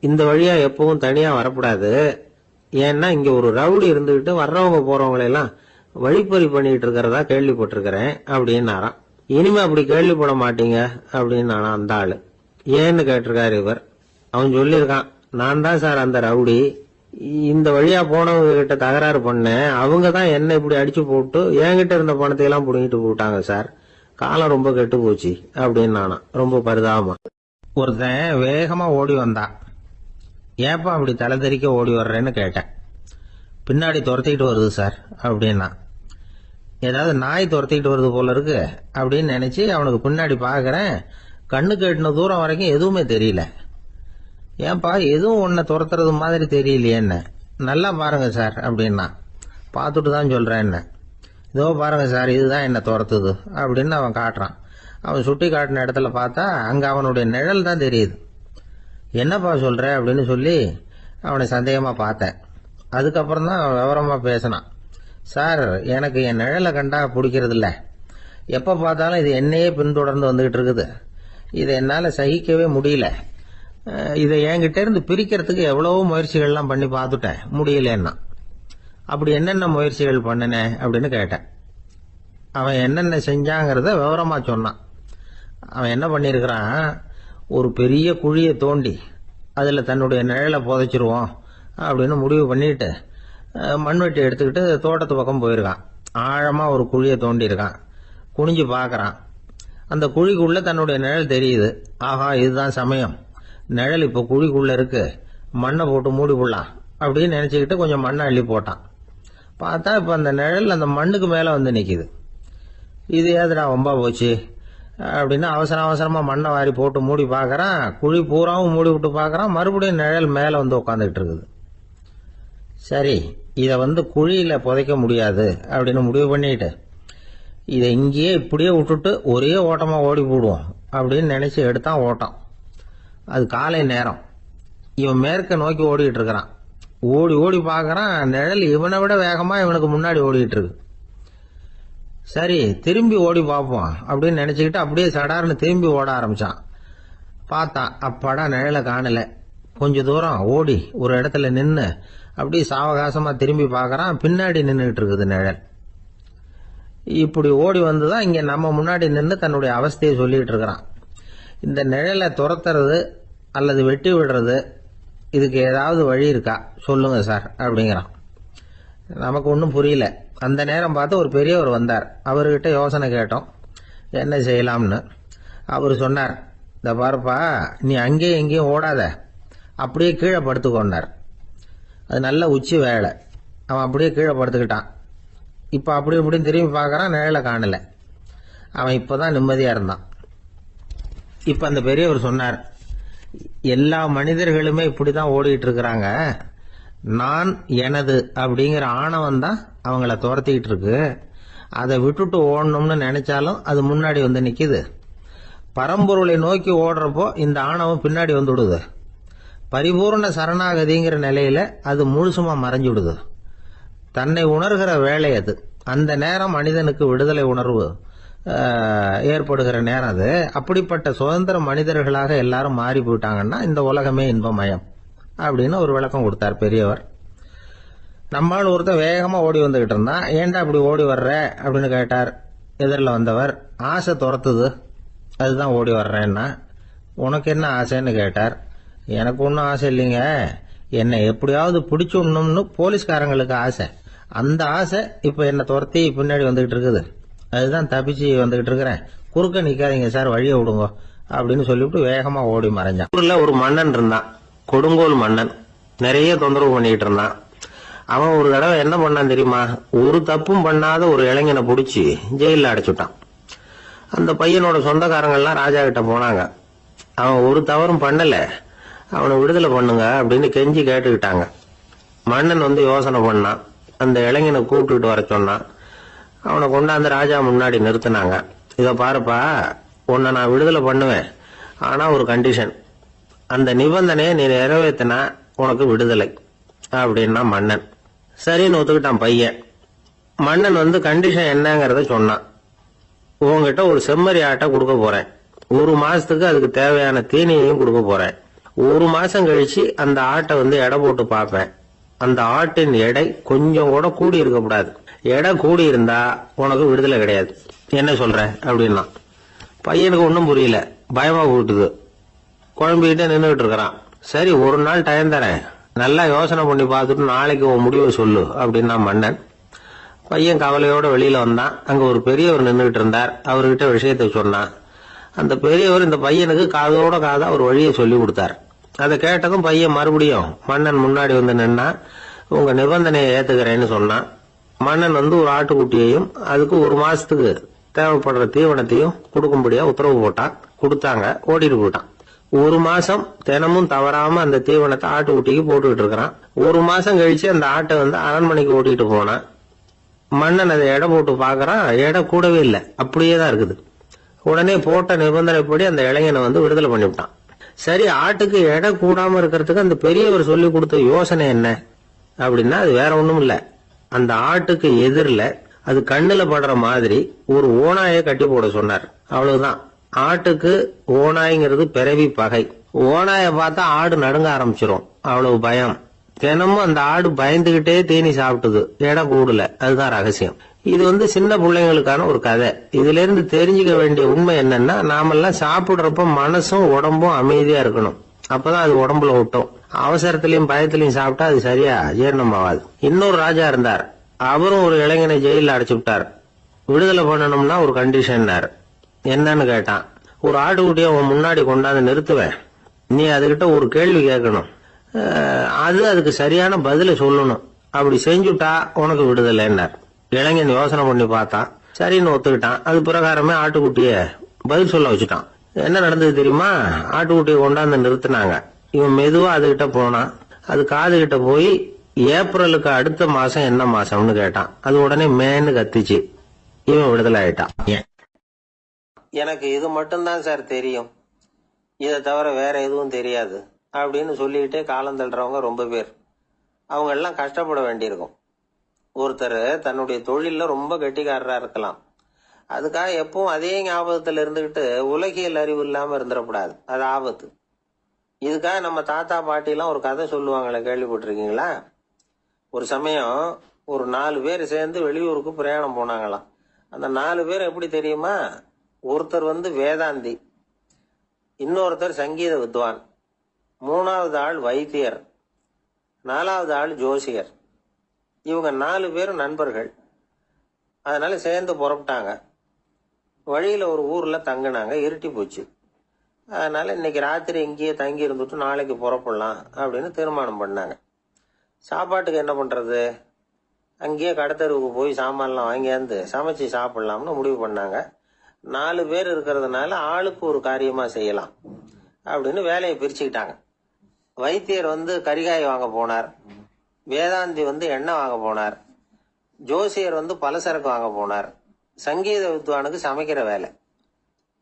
இந்த வழியா எப்பவும் தனியா வரக்கூடாது. ஏன்னா இங்க ஒரு ரவுடி இருந்துகிட்டு வர்றவங்க போறவங்களெல்லாம் வழிப்பறி பண்ணிட்டு இருக்கிறதா கேள்விப்பட்டிருக்கிறேன் அப்படின்னாராம். இனிமே அப்படி கேள்விப்பட மாட்டீங்க அப்படின்னு அந்த ஆளு. ஏன்னு கேட்டிருக்காரு இவர். அவன் சொல்லியிருக்கான், நான் தான் சார் அந்த ரவுடி. இந்த வழியா போனவங்க கிட்ட தகராறு பண்ணேன். அவங்க தான் என்ன இப்படி அடிச்சு போட்டு என்கிட்ட இருந்த பணத்தை எல்லாம் புடுங்கிட்டு போட்டாங்க சார். காலம் ரொம்ப கெட்டு போச்சு அப்படின்னு நானா ரொம்ப பரிதாபமா. ஒருத்தன் வேகமா ஓடி வந்தான். ஏப்பா அப்படி தலை தெறிக்க ஓடி வர்றேன்னு கேட்டேன். பின்னாடி துரத்திக்கிட்டு வருது சார் அப்படின்னா. ஏதாவது நாய் துரத்திக்கிட்டு வருது போல இருக்கு அப்படின்னு நினைச்சு அவனுக்கு பின்னாடி பாக்குறேன். கண்ணு கேட்டின தூரம் வரைக்கும் எதுவுமே தெரியல. ஏன்பா எதுவும் உன்னை துரத்துறது மாதிரி தெரியலையே என்ன? நல்லா பாருங்க சார் அப்படின்னா. பார்த்துட்டு தான் சொல்றேன் என்ன. இதோ பாருங்க சார், இதுதான் என்ன துரத்துது அப்படின்னு அவன் காட்டுறான். அவன் சுட்டி காட்டின இடத்துல பார்த்தா அங்க அவனுடைய நிழல் தான் தெரியுது. என்னப்பா சொல்ற அப்படின்னு சொல்லி அவனை சந்தேகமா பார்த்தேன். அதுக்கப்புறம் தான் அவன் விவரமா பேசினான். சார், எனக்கு என் நிழலை கண்டா பிடிக்கிறது இல்ல. எப்ப பார்த்தாலும் இது என்னையே பின்தொடர்ந்து வந்துகிட்டு இருக்குது. இதை என்னால சகிக்கவே முடியல. இதை என்கிட்ட இருந்து பிரிக்கிறதுக்கு எவ்வளவோ முயற்சிகள்லாம் பண்ணி பார்த்துட்டேன், முடியலன்னா. அப்படி என்னென்ன முயற்சிகள் பண்ணினேன் அப்படின்னு கேட்டேன். அவன் என்னென்ன செஞ்சாங்கிறத விவரமா சொன்னான். அவன் என்ன பண்ணிருக்கிறான், ஒரு பெரிய குழியை தோண்டி அதுல தன்னுடைய நிழலை புதைச்சிருவோம் அப்படின்னு முடிவு பண்ணிட்டு மண்வெட்டி எடுத்துக்கிட்டு தோட்டத்து பக்கம் போயிருக்கான். ஆழமா ஒரு குழியை தோண்டி இருக்கான். குனிஞ்சு பாக்குறான். அந்த குழிக்குள்ள தன்னுடைய நிழல் தெரியுது. ஆஹா, இதுதான் சமயம், நிழல் இப்ப குழிக்குள்ள இருக்கு, மண்ணை போட்டு மூடி போடலாம் அப்படின்னு நினைச்சுக்கிட்டு கொஞ்சம் மண்ணை அள்ளி போட்டான். பார்த்தா இப்ப அந்த நிழல் அந்த மண்ணுக்கு மேல நிக்குது. இது ஏதுடா வம்பா போச்சு அப்படின்னு அவசரமா மண்ணை வாரி போட்டு மூடி பாக்குறான். குழி பூராவும் மூடி விட்டு பாக்குறான். மறுபடியும் நிழல் மேல உட்காந்துட்டு இருக்குது. சரி, இத குழியில புதைக்க முடியாது அப்படின்னு முடிவு பண்ணிட்டு இதை இங்கேயே இப்படியே விட்டுட்டு ஒரே ஓட்டமா ஓடி போடுவோம் அப்படின்னு நினைச்சு எடுத்தான் ஓட்டம். அது காலை நேரம். இவன் மேற்க நோக்கி ஓடிட்டு இருக்கிறான். ஓடி ஓடி பாக்குறான், நிழல் இவனை விட வேகமா இவனுக்கு முன்னாடி ஓடிட்டு இருக்கு. சரி, திரும்பி ஓடி பார்ப்போம் அப்படின்னு நினைச்சுக்கிட்டு அப்படியே சடார்னு திரும்பி ஓட ஆரம்பிச்சான். பார்த்தான், அப்பாடா நிழலை காணல. கொஞ்ச தூரம் ஓடி ஒரு இடத்துல நின்னு அப்படியே சாவகாசமா திரும்பி பாக்குறான். பின்னாடி நின்றுட்டு இருக்குது நிழல். இப்படி ஓடி வந்துதான் இங்க நம்ம முன்னாடி நின்று தன்னுடைய அவஸ்தையை சொல்லிட்டு இருக்கிறான். இந்த நிழலை துரத்துறது அல்லது வெட்டி விடுறது இதுக்கு ஏதாவது வழி இருக்கா சொல்லுங்க சார் அப்படிங்கிறான். நமக்கு ஒன்றும் புரியல. அந்த நேரம் பார்த்து ஒரு பெரியவர் வந்தார். அவர்கிட்ட யோசனை கேட்டோம் என்ன செய்யலாம்னு. அவர் சொன்னார், இந்த பாருப்பா, நீ அங்கேயும் எங்கேயும் ஓடாத, அப்படியே கீழே படுத்துக்கொண்டார். அது நல்ல உச்சி வேலை. அவன் அப்படியே கீழே படுத்துக்கிட்டான். இப்போ அப்படி இப்படின்னு திரும்பி பார்க்கறான், நிழலை காணல. அவன் இப்போதான் நிம்மதியா இருந்தான். இப்ப அந்த பெரியவர் சொன்னார், எல்லா மனிதர்களுமே இப்படிதான் ஓடிட்டு இருக்கிறாங்க. நான் எனது அப்படிங்கிற ஆணவம் தான் அவங்கள துரத்திக்கிட்டு இருக்கு. அதை விட்டுட்டு ஓடணும்னு நினைச்சாலும் அது முன்னாடி வந்து நிக்குது. பரம்பொருளை நோக்கி ஓடுறப்போ இந்த ஆணவம் பின்னாடி வந்து விடுது. பரிபூர்ண சரணாகதிங்கிற நிலையில அது முழுசுமா மறைஞ்சு விடுது. தன்னை உணர்கிற வேலை அது. அந்த நேரம் மனிதனுக்கு விடுதலை உணர்வு ஏற்படுகிற நேரம் அது. அப்படிப்பட்ட சுதந்திர மனிதர்களாக எல்லாரும் மாறி போயிட்டாங்கன்னா இந்த உலகமே இன்பமயம் அப்படின்னு ஒரு விளக்கம் கொடுத்தார் பெரியவர். நம்மால் ஒருத்தர் வேகமா ஓடி வந்துகிட்டு இருந்தான். ஏன்டா அப்படி ஓடி வர்ற அப்படின்னு கேட்டார் எதிரில் வந்தவர். ஆசை துரத்துது, அதுதான் ஓடி வர்றேன்னா. உனக்கு என்ன ஆசைன்னு கேட்டார். எனக்கு ஒன்றும் ஆசை இல்லைங்க, என்னை எப்படியாவது பிடிச்சுடணும்னு போலீஸ்காரங்களுக்கு ஆசை. அந்த ஆசை இப்ப என்னை துரத்தி பின்னாடி வந்துகிட்டு இருக்குது. அதுதான் தப்பிச்சு வந்துகிட்டு இருக்கிறேன். குறுக்க நிக்காதீங்க சார், வழியை விடுங்க அப்படின்னு சொல்லிவிட்டு வேகமா ஓடி மறைஞ்சான். ஊர்ல ஒரு மன்னன் இருந்தான், கொடுங்கோல் மன்னன். நிறைய தொந்தரவு பண்ணிட்டு இருந்தான். அவன் ஒரு தடவை என்ன பண்ணான் தெரியுமா? ஒரு தப்பும் பண்ணாத ஒரு இளைஞனை பிடிச்சி ஜெயில அடைச்சுட்டான். அந்த பையனோட சொந்தக்காரங்கள்லாம் ராஜா கிட்ட போனாங்க. அவன் ஒரு தவறும் பண்ணல, அவனை விடுதலை பண்ணுங்க அப்படின்னு கெஞ்சி கேட்டுக்கிட்டாங்க. மன்னன் வந்து யோசனை பண்ணான். அந்த இளைஞனை கூப்பிட்டுட்டு வர சொன்னான். அவனை கொண்டாந்து ராஜா முன்னாடி நிறுத்தினாங்க. இதை பாருப்பா, உன்னை நான் விடுதலை பண்ணுவேன், ஆனா ஒரு கண்டிஷன். அந்த நிபந்தனையை நீ நிறைவேற்றினா உனக்கு விடுதலை அப்படின்னா மன்னன். சரின்னு ஒத்துக்கிட்டான் பையன். மன்னன் வந்து கண்டிஷன் என்னங்கிறத சொன்னான். உங்ககிட்ட ஒரு செம்மறி ஆட்டை கொடுக்க போறேன். 1 மாசத்துக்கு அதுக்கு தேவையான தீனியையும் கொடுக்க போறேன். 1 மாசம் கழிச்சு அந்த ஆட்டை வந்து எடை போட்டு பார்ப்பேன். அந்த ஆட்டின் எடை கொஞ்சம் கூட கூடி இருக்கக்கூடாது. எடை கூடி இருந்தா உனக்கு விடுதலை கிடையாது. என்ன சொல்ற அப்படின்னா. பையனுக்கு ஒன்றும் புரியல, பயமா போட்டுது. குழம்பிக்கிட்டே நின்றுட்டு இருக்கிறான். சரி, ஒரு நாள் டைம் தரேன், நல்லா யோசனை பண்ணி பார்த்துட்டு நாளைக்கு உன் முடிவை சொல்லு அப்படின்னா மன்னன். பையன் கவலையோட வெளியில வந்தான். அங்க ஒரு பெரியவர் நின்றுட்டு இருந்தார். அவர்கிட்ட விஷயத்தை சொன்னான். அந்த பெரியவர் இந்த பையனுக்கு காதோட காதா ஒரு வழியை சொல்லி கொடுத்தார். அதை கேட்டதும் பையன் மறுபடியும் மன்னன் முன்னாடி வந்து நின்னா, உங்க நிபந்தனையை ஏத்துக்கிறேன்னு சொன்னான். மன்னன் வந்து ஒரு ஆட்டுக்குட்டியையும் அதுக்கு 1 மாசத்துக்கு தேவைப்படுற தீவனத்தையும் கொடுக்கும்படியா உத்தரவு போட்டான். கொடுத்தாங்க, ஓடிட்டு போயிட்டான். 1 மாசம் தினமும் தவறாம அந்த தீவனத்தை ஆட்டுக்குட்டிக்கு போட்டுக்கிட்டு இருக்கிறான். 1 மாசம் கழிச்சு அந்த ஆட்டை வந்து அரண்மனைக்கு ஓட்டிட்டு போனான். மன்னன் அதை எடை போட்டு பாக்குறான், எடை கூடவே இல்லை, அப்படியே தான் இருக்குது. உடனே போட்ட நிபந்தனைப்படி அந்த இளைஞனை வந்து விடுதலை பண்ணிவிட்டான். சரி, ஆட்டுக்கு எடை கூடாம இருக்கிறதுக்கு அந்த பெரியவர் சொல்லி கொடுத்த யோசனை என்ன அப்படின்னா, அது வேற ஒண்ணும் இல்ல. அந்த ஆட்டுக்கு எதிரில அது கண்ணுல படுற மாதிரி ஒரு ஓநாயை கட்டி போட சொன்னார். அவ்வளவுதான். ஆட்டுக்கு ஓநாய்ங்கிறது பிறவி பகை. ஓநாயை பார்த்தா ஆடு நடுங்க ஆரம்பிச்சிரும், அவ்வளவு பயம். தினமும் அந்த ஆடு பயந்துகிட்டே தீனி சாப்பிட்டுது, எடை கூடல. அதுதான் ரகசியம். இது வந்து சின்ன பிள்ளைங்களுக்கான ஒரு கதை. இதுல இருந்து தெரிஞ்சுக்க வேண்டிய உண்மை என்னன்னா, நாமெல்லாம் சாப்பிடுறப்ப மனசும் உடம்பும் அமைதியா இருக்கணும். அப்பதான் அது உடம்புல விட்டும். அவசரத்திலையும் பயத்திலையும் சாப்பிட்டா அது சரியா ஜீரணம் ஆகாது. இன்னொரு ராஜா இருந்தார். அவரும் ஒரு இளைஞனை ஜெயில அடைச்சு விட்டார். விடுதலை பண்ணணும்னா ஒரு கண்டிஷன். என்னன்னு கேட்டான். ஒரு ஆட்டுக்குட்டியை உன் முன்னாடி கொண்டாந்து நிறுத்துவேன், நீ அதுகிட்ட ஒரு கேள்வி கேட்கணும், அதுக்கு சரியான பதில சொல்லணும். அப்படி செஞ்சுட்டா உனக்கு விடுதலைன்னார். இளைஞன் யோசனை பண்ணி பார்த்தான். சரின்னு ஒத்துக்கிட்டான். அது பிரகாரமே ஆட்டுக்குட்டிய பதில் சொல்ல வச்சுட்டான். என்ன நடந்தது தெரியுமா? ஆட்டுக்குட்டியை கொண்டாந்து நிறுத்தினாங்க. இவன் மெதுவா அதுகிட்ட போனான். அது காது கிட்ட போய் ஏப்ரலுக்கு அடுத்த மாசம் என்ன மாசம்னு கேட்டான். அது உடனே மேன்னு கத்திச்சு. இவன் விடுதலை ஆயிட்டான். எனக்கு இது மட்டும்தான் சார் தெரியும், இதை தவிர வேற எதுவும் தெரியாது அப்படின்னு சொல்லிக்கிட்டே காலம் தள்ளுறவங்க ரொம்ப பேர். அவங்க எல்லாம் கஷ்டப்பட வேண்டியிருக்கும். ஒருத்தர் தன்னுடைய தொழில ரொம்ப கெட்டிக்காரரா இருக்கலாம். அதுக்காக எப்பவும் அதே ஞாபகத்துல இருந்துகிட்டு உலகியல் அறிவு இல்லாம இருந்துடக்கூடாது, அது ஆபத்து. இதுக்காக நம்ம தாத்தா பாட்டி எல்லாம் ஒரு கதை சொல்லுவாங்களே, கேள்விப்பட்டிருக்கீங்களா? ஒரு சமயம் ஒரு 4 பேர் சேர்ந்து வெளியூருக்கு பிரயாணம் போனாங்களாம். அந்த 4 பேர் எப்படி தெரியுமா? ஒருத்தர் வந்து வேதாந்தி, இன்னொருத்தர் சங்கீத வித்வான், மூணாவது ஆள் வைத்தியர், நாலாவது ஆள் ஜோசியர். இவங்க 4 பேரும் நண்பர்கள். அதனால சேர்ந்து புறப்பட்டாங்க. வழியில ஒரு ஊர்ல தங்கினாங்க. இருட்டி போச்சு. அதனால இன்னைக்கு ராத்திரி இங்கேயே தங்கி இருந்துட்டு நாளைக்கு புறப்படலாம் அப்படின்னு தீர்மானம் பண்ணாங்க. சாப்பாட்டுக்கு என்ன பண்றது? அங்கேயே கடத்தெருவுக்கு போய் சாமான்லாம் வாங்கியாந்து சமைச்சு சாப்பிடலாம்னு முடிவு பண்ணாங்க. 4 பேர் இருக்கிறதுனால ஆளுக்கு ஒரு காரியமா செய்யலாம் அப்படின்னு வேலையை பிரிச்சுக்கிட்டாங்க. வைத்தியர் கரிகாய் வாங்க போனார். வேதாந்தி எண்ணெய் வாங்க போனார். ஜோசியர் பலசரக்கு வாங்க போனார். சங்கீத வித்வானுக்கு சமைக்கிற வேலை.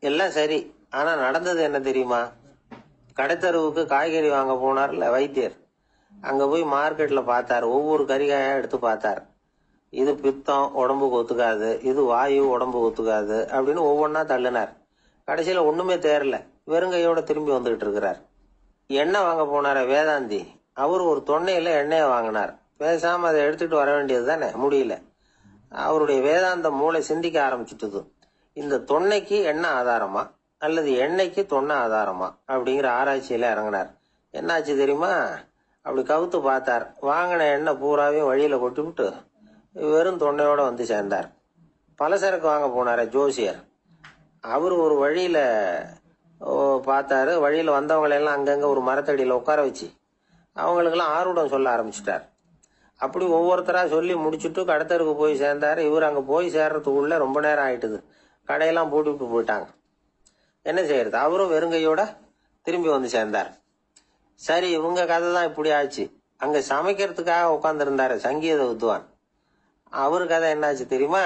எல்லாம் சரி. ஆனா நடந்தது என்ன தெரியுமா? கடைத்தருவுக்கு காய்கறி வாங்க போனார்ல வைத்தியர், அங்க போய் மார்க்கெட்ல பார்த்தார். ஒவ்வொரு கரிகாயா எடுத்து பார்த்தார். இது பித்தம், உடம்புக்கு ஒத்துக்காது. இது வாயு, உடம்புக்கு ஒத்துக்காது அப்படின்னு ஒவ்வொன்னா தள்ளினார். கடைசியில ஒண்ணுமே தேரல. வெறுங்கையோட திரும்பி வந்துகிட்டு இருக்கிறார். எண்ணெய் வாங்க போனார வேதாந்தி, அவர் ஒரு தொன்னையில எண்ணெயை வாங்கினார். பேசாம அதை எடுத்துட்டு வர வேண்டியது தானே, முடியல. அவருடைய வேதாந்த மூளை சிந்திக்க ஆரம்பிச்சுட்டுது. இந்த தொன்னைக்கு எண்ணெய் ஆதாரமா அல்லது எண்ணெய்க்கு தொன்னை ஆதாரமா அப்படிங்கிற ஆராய்ச்சியில இறங்கினார். என்னாச்சு தெரியுமா? அப்படி கவுத்து பார்த்தார். வாங்கின எண்ணெய் பூராவே வழியில கொட்டிவிட்டு வெறும் தொன்னையோட சேர்ந்தார். பலசரக்கு வாங்க போனார ஜோசியர், அவர் ஒரு வழியில பார்த்தாரு. வழியில வந்தவங்களெல்லாம் அங்கங்க ஒரு மரத்தடியில உட்கார வச்சு அவங்களுக்கெல்லாம் ஆர்வம் சொல்ல ஆரம்பிச்சுட்டார். அப்படி ஒவ்வொருத்தரா சொல்லி முடிச்சுட்டு கடத்தருக்கு போய் சேர்ந்தாரு. இவர் அங்க போய் சேர்றதுக்குள்ள ரொம்ப நேரம் ஆயிட்டுது. கடையெல்லாம் பூட்டிவிட்டு போயிட்டாங்க. என்ன செய்யறது? அவரும் வெறுங்கையோட திரும்பி சேர்ந்தார். சரி, இவங்க கதை தான் இப்படி ஆச்சு. அங்க சமைக்கிறதுக்காக உட்கார்ந்து சங்கீத வித்வான், அவரு கதை என்னாச்சு தெரியுமா?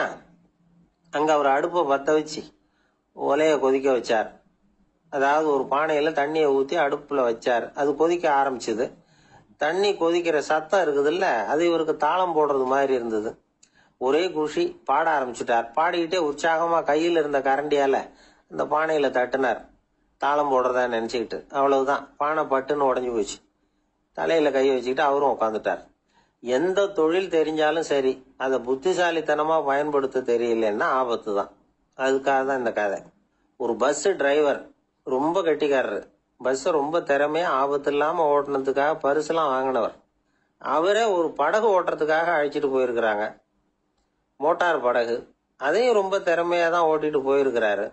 அங்க அவர் அடுப்பை பத்த வச்சு ஒலைய கொதிக்க வச்சார். அதாவது ஒரு பானையில தண்ணியை ஊத்தி அடுப்புல வச்சார். அது கொதிக்க ஆரம்பிச்சது. தண்ணி கொதிக்கிற சத்தம் இருக்குதுல்ல, அது இவருக்கு தாளம் போடுறது மாதிரி இருந்தது. ஒரே குஷி, பாட ஆரம்பிச்சுட்டார். பாடிக்கிட்டே உற்சாகமா கையில் இருந்த கரண்டியால அந்த பானையில தட்டினார், தாளம் போடுறதா நினைச்சுக்கிட்டு. அவ்வளவுதான், பானை பட்டுன்னு உடஞ்சு போச்சு. தலையில கை வச்சுக்கிட்டு அவரும் உட்காந்துட்டார். எந்த தொழில் தெரிஞ்சாலும் சரி, அதை புத்திசாலித்தனமா பயன்படுத்த தெரியலன்னா ஆபத்து தான். அதுக்காக தான் இந்த கதை. ஒரு பஸ் டிரைவர் ரொம்ப கெட்டிக்காரரு. பஸ் ரொம்ப திறமையா ஆபத்து இல்லாம ஓட்டுனதுக்காக பரிசுலாம் வாங்கினவர். அவரே ஒரு படகு ஓட்டுறதுக்காக அழைச்சிட்டு போயிருக்கிறாங்க, மோட்டார் படகு. அதையும் ரொம்ப திறமையா தான் ஓட்டிட்டு போயிருக்கிறாரு.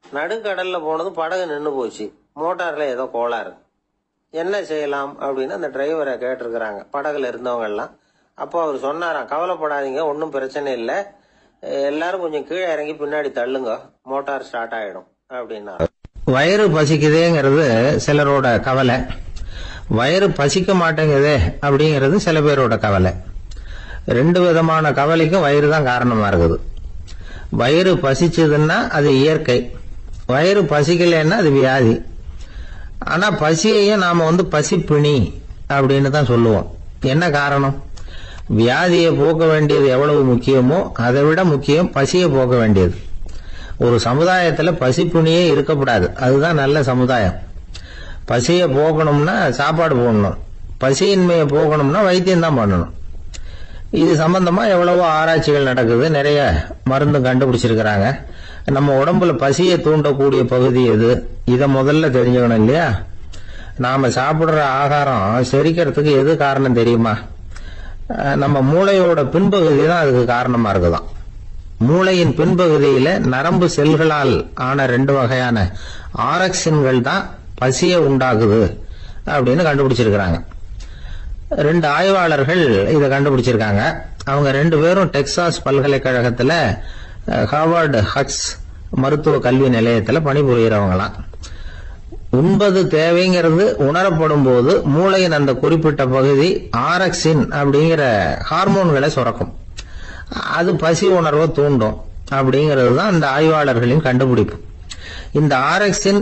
நடுக்கடல்ல போனதும் படகு நின்று போச்சு. மோட்டார்ல ஏதோ கோளாறு. என்ன செய்யலாம் அப்படின்னு அந்த டிரைவரை கேட்டிருக்கிறாங்க படகுல இருந்தவங்க எல்லாம். அப்போ அவர் சொன்னாராம், கவலைப்படாதீங்க, ஒன்றும் பிரச்சனை இல்லை, எல்லாரும் கொஞ்சம் கீழே இறங்கி பின்னாடி தள்ளுங்க, மோட்டார் ஸ்டார்ட் ஆயிடும் அப்படின்னா. வயிறு பசிக்குதேங்கிறது சிலரோட கவலை, வயிறு பசிக்க மாட்டேங்குதே அப்படிங்கிறது சில பேரோட கவலை. 2 விதமான கவலைக்கும் வயிறு தான் காரணமா இருக்குது. வயிறு பசிச்சதுன்னா அது இயற்கை, வயிறு பசிக்கலைன்னா அது வியாதி. ஆனா பசியையும் நாம பசிப்பிணி அப்படின்னு தான் சொல்லுவோம். என்ன காரணம்? வியாதியை போக்க வேண்டியது எவ்வளவு முக்கியமோ அதை விட முக்கியம் பசியை போக்க வேண்டியது. ஒரு சமுதாயத்துல பசிப்பிணியே இருக்கக்கூடாது, அதுதான் நல்ல சமுதாயம். பசியை போக்கணும்னா சாப்பாடு போடணும், பசியின்மையை போக்கணும்னா வைத்தியம் தான் பண்ணணும். இது சம்பந்தமா எவ்வளவோ ஆராய்ச்சிகள் நடக்குது, நிறைய மருந்து கண்டுபிடிச்சிருக்கிறாங்க. நம்ம உடம்புல பசியை தூண்டக்கூடிய பகுதி எது, இதை முதல்ல தெரிஞ்சுக்கணும் இல்லையா? நாம சாப்பிடுற ஆகாரம் செரிக்கிறதுக்கு எது காரணம் தெரியுமா? நம்ம மூளையோட பின்பகுதி தான் அதுக்கு காரணமா இருக்குதாம். மூளையின் பின்பகுதியில நரம்பு செல்களால் ஆன 2 வகையான ஆரக்சின்கள் தான் பசியை உண்டாக்குது அப்படின்னு கண்டுபிடிச்சிருக்கிறாங்க. 2 ஆய்வாளர்கள் இதை கண்டுபிடிச்சிருக்காங்க. அவங்க 2 பேரும் டெக்சாஸ் பல்கலைக்கழகத்துல ஹார்வர்டு ஹக்ஸ் மருத்துவ கல்வி நிலையத்துல பணிபுரியறவங்களாம். உண்பது தேவைங்கிறது உணரப்படும் போது மூளையின் அந்த குறிப்பிட்ட பகுதி ஆரக்சின் அப்படிங்கிற ஹார்மோன்களை சுரக்கும். அது பசி உணர்வை தூண்டும் அப்படிங்கிறது தான் இந்த ஆய்வாளர்களின் கண்டுபிடிப்பு. இந்த ஆரக்சின்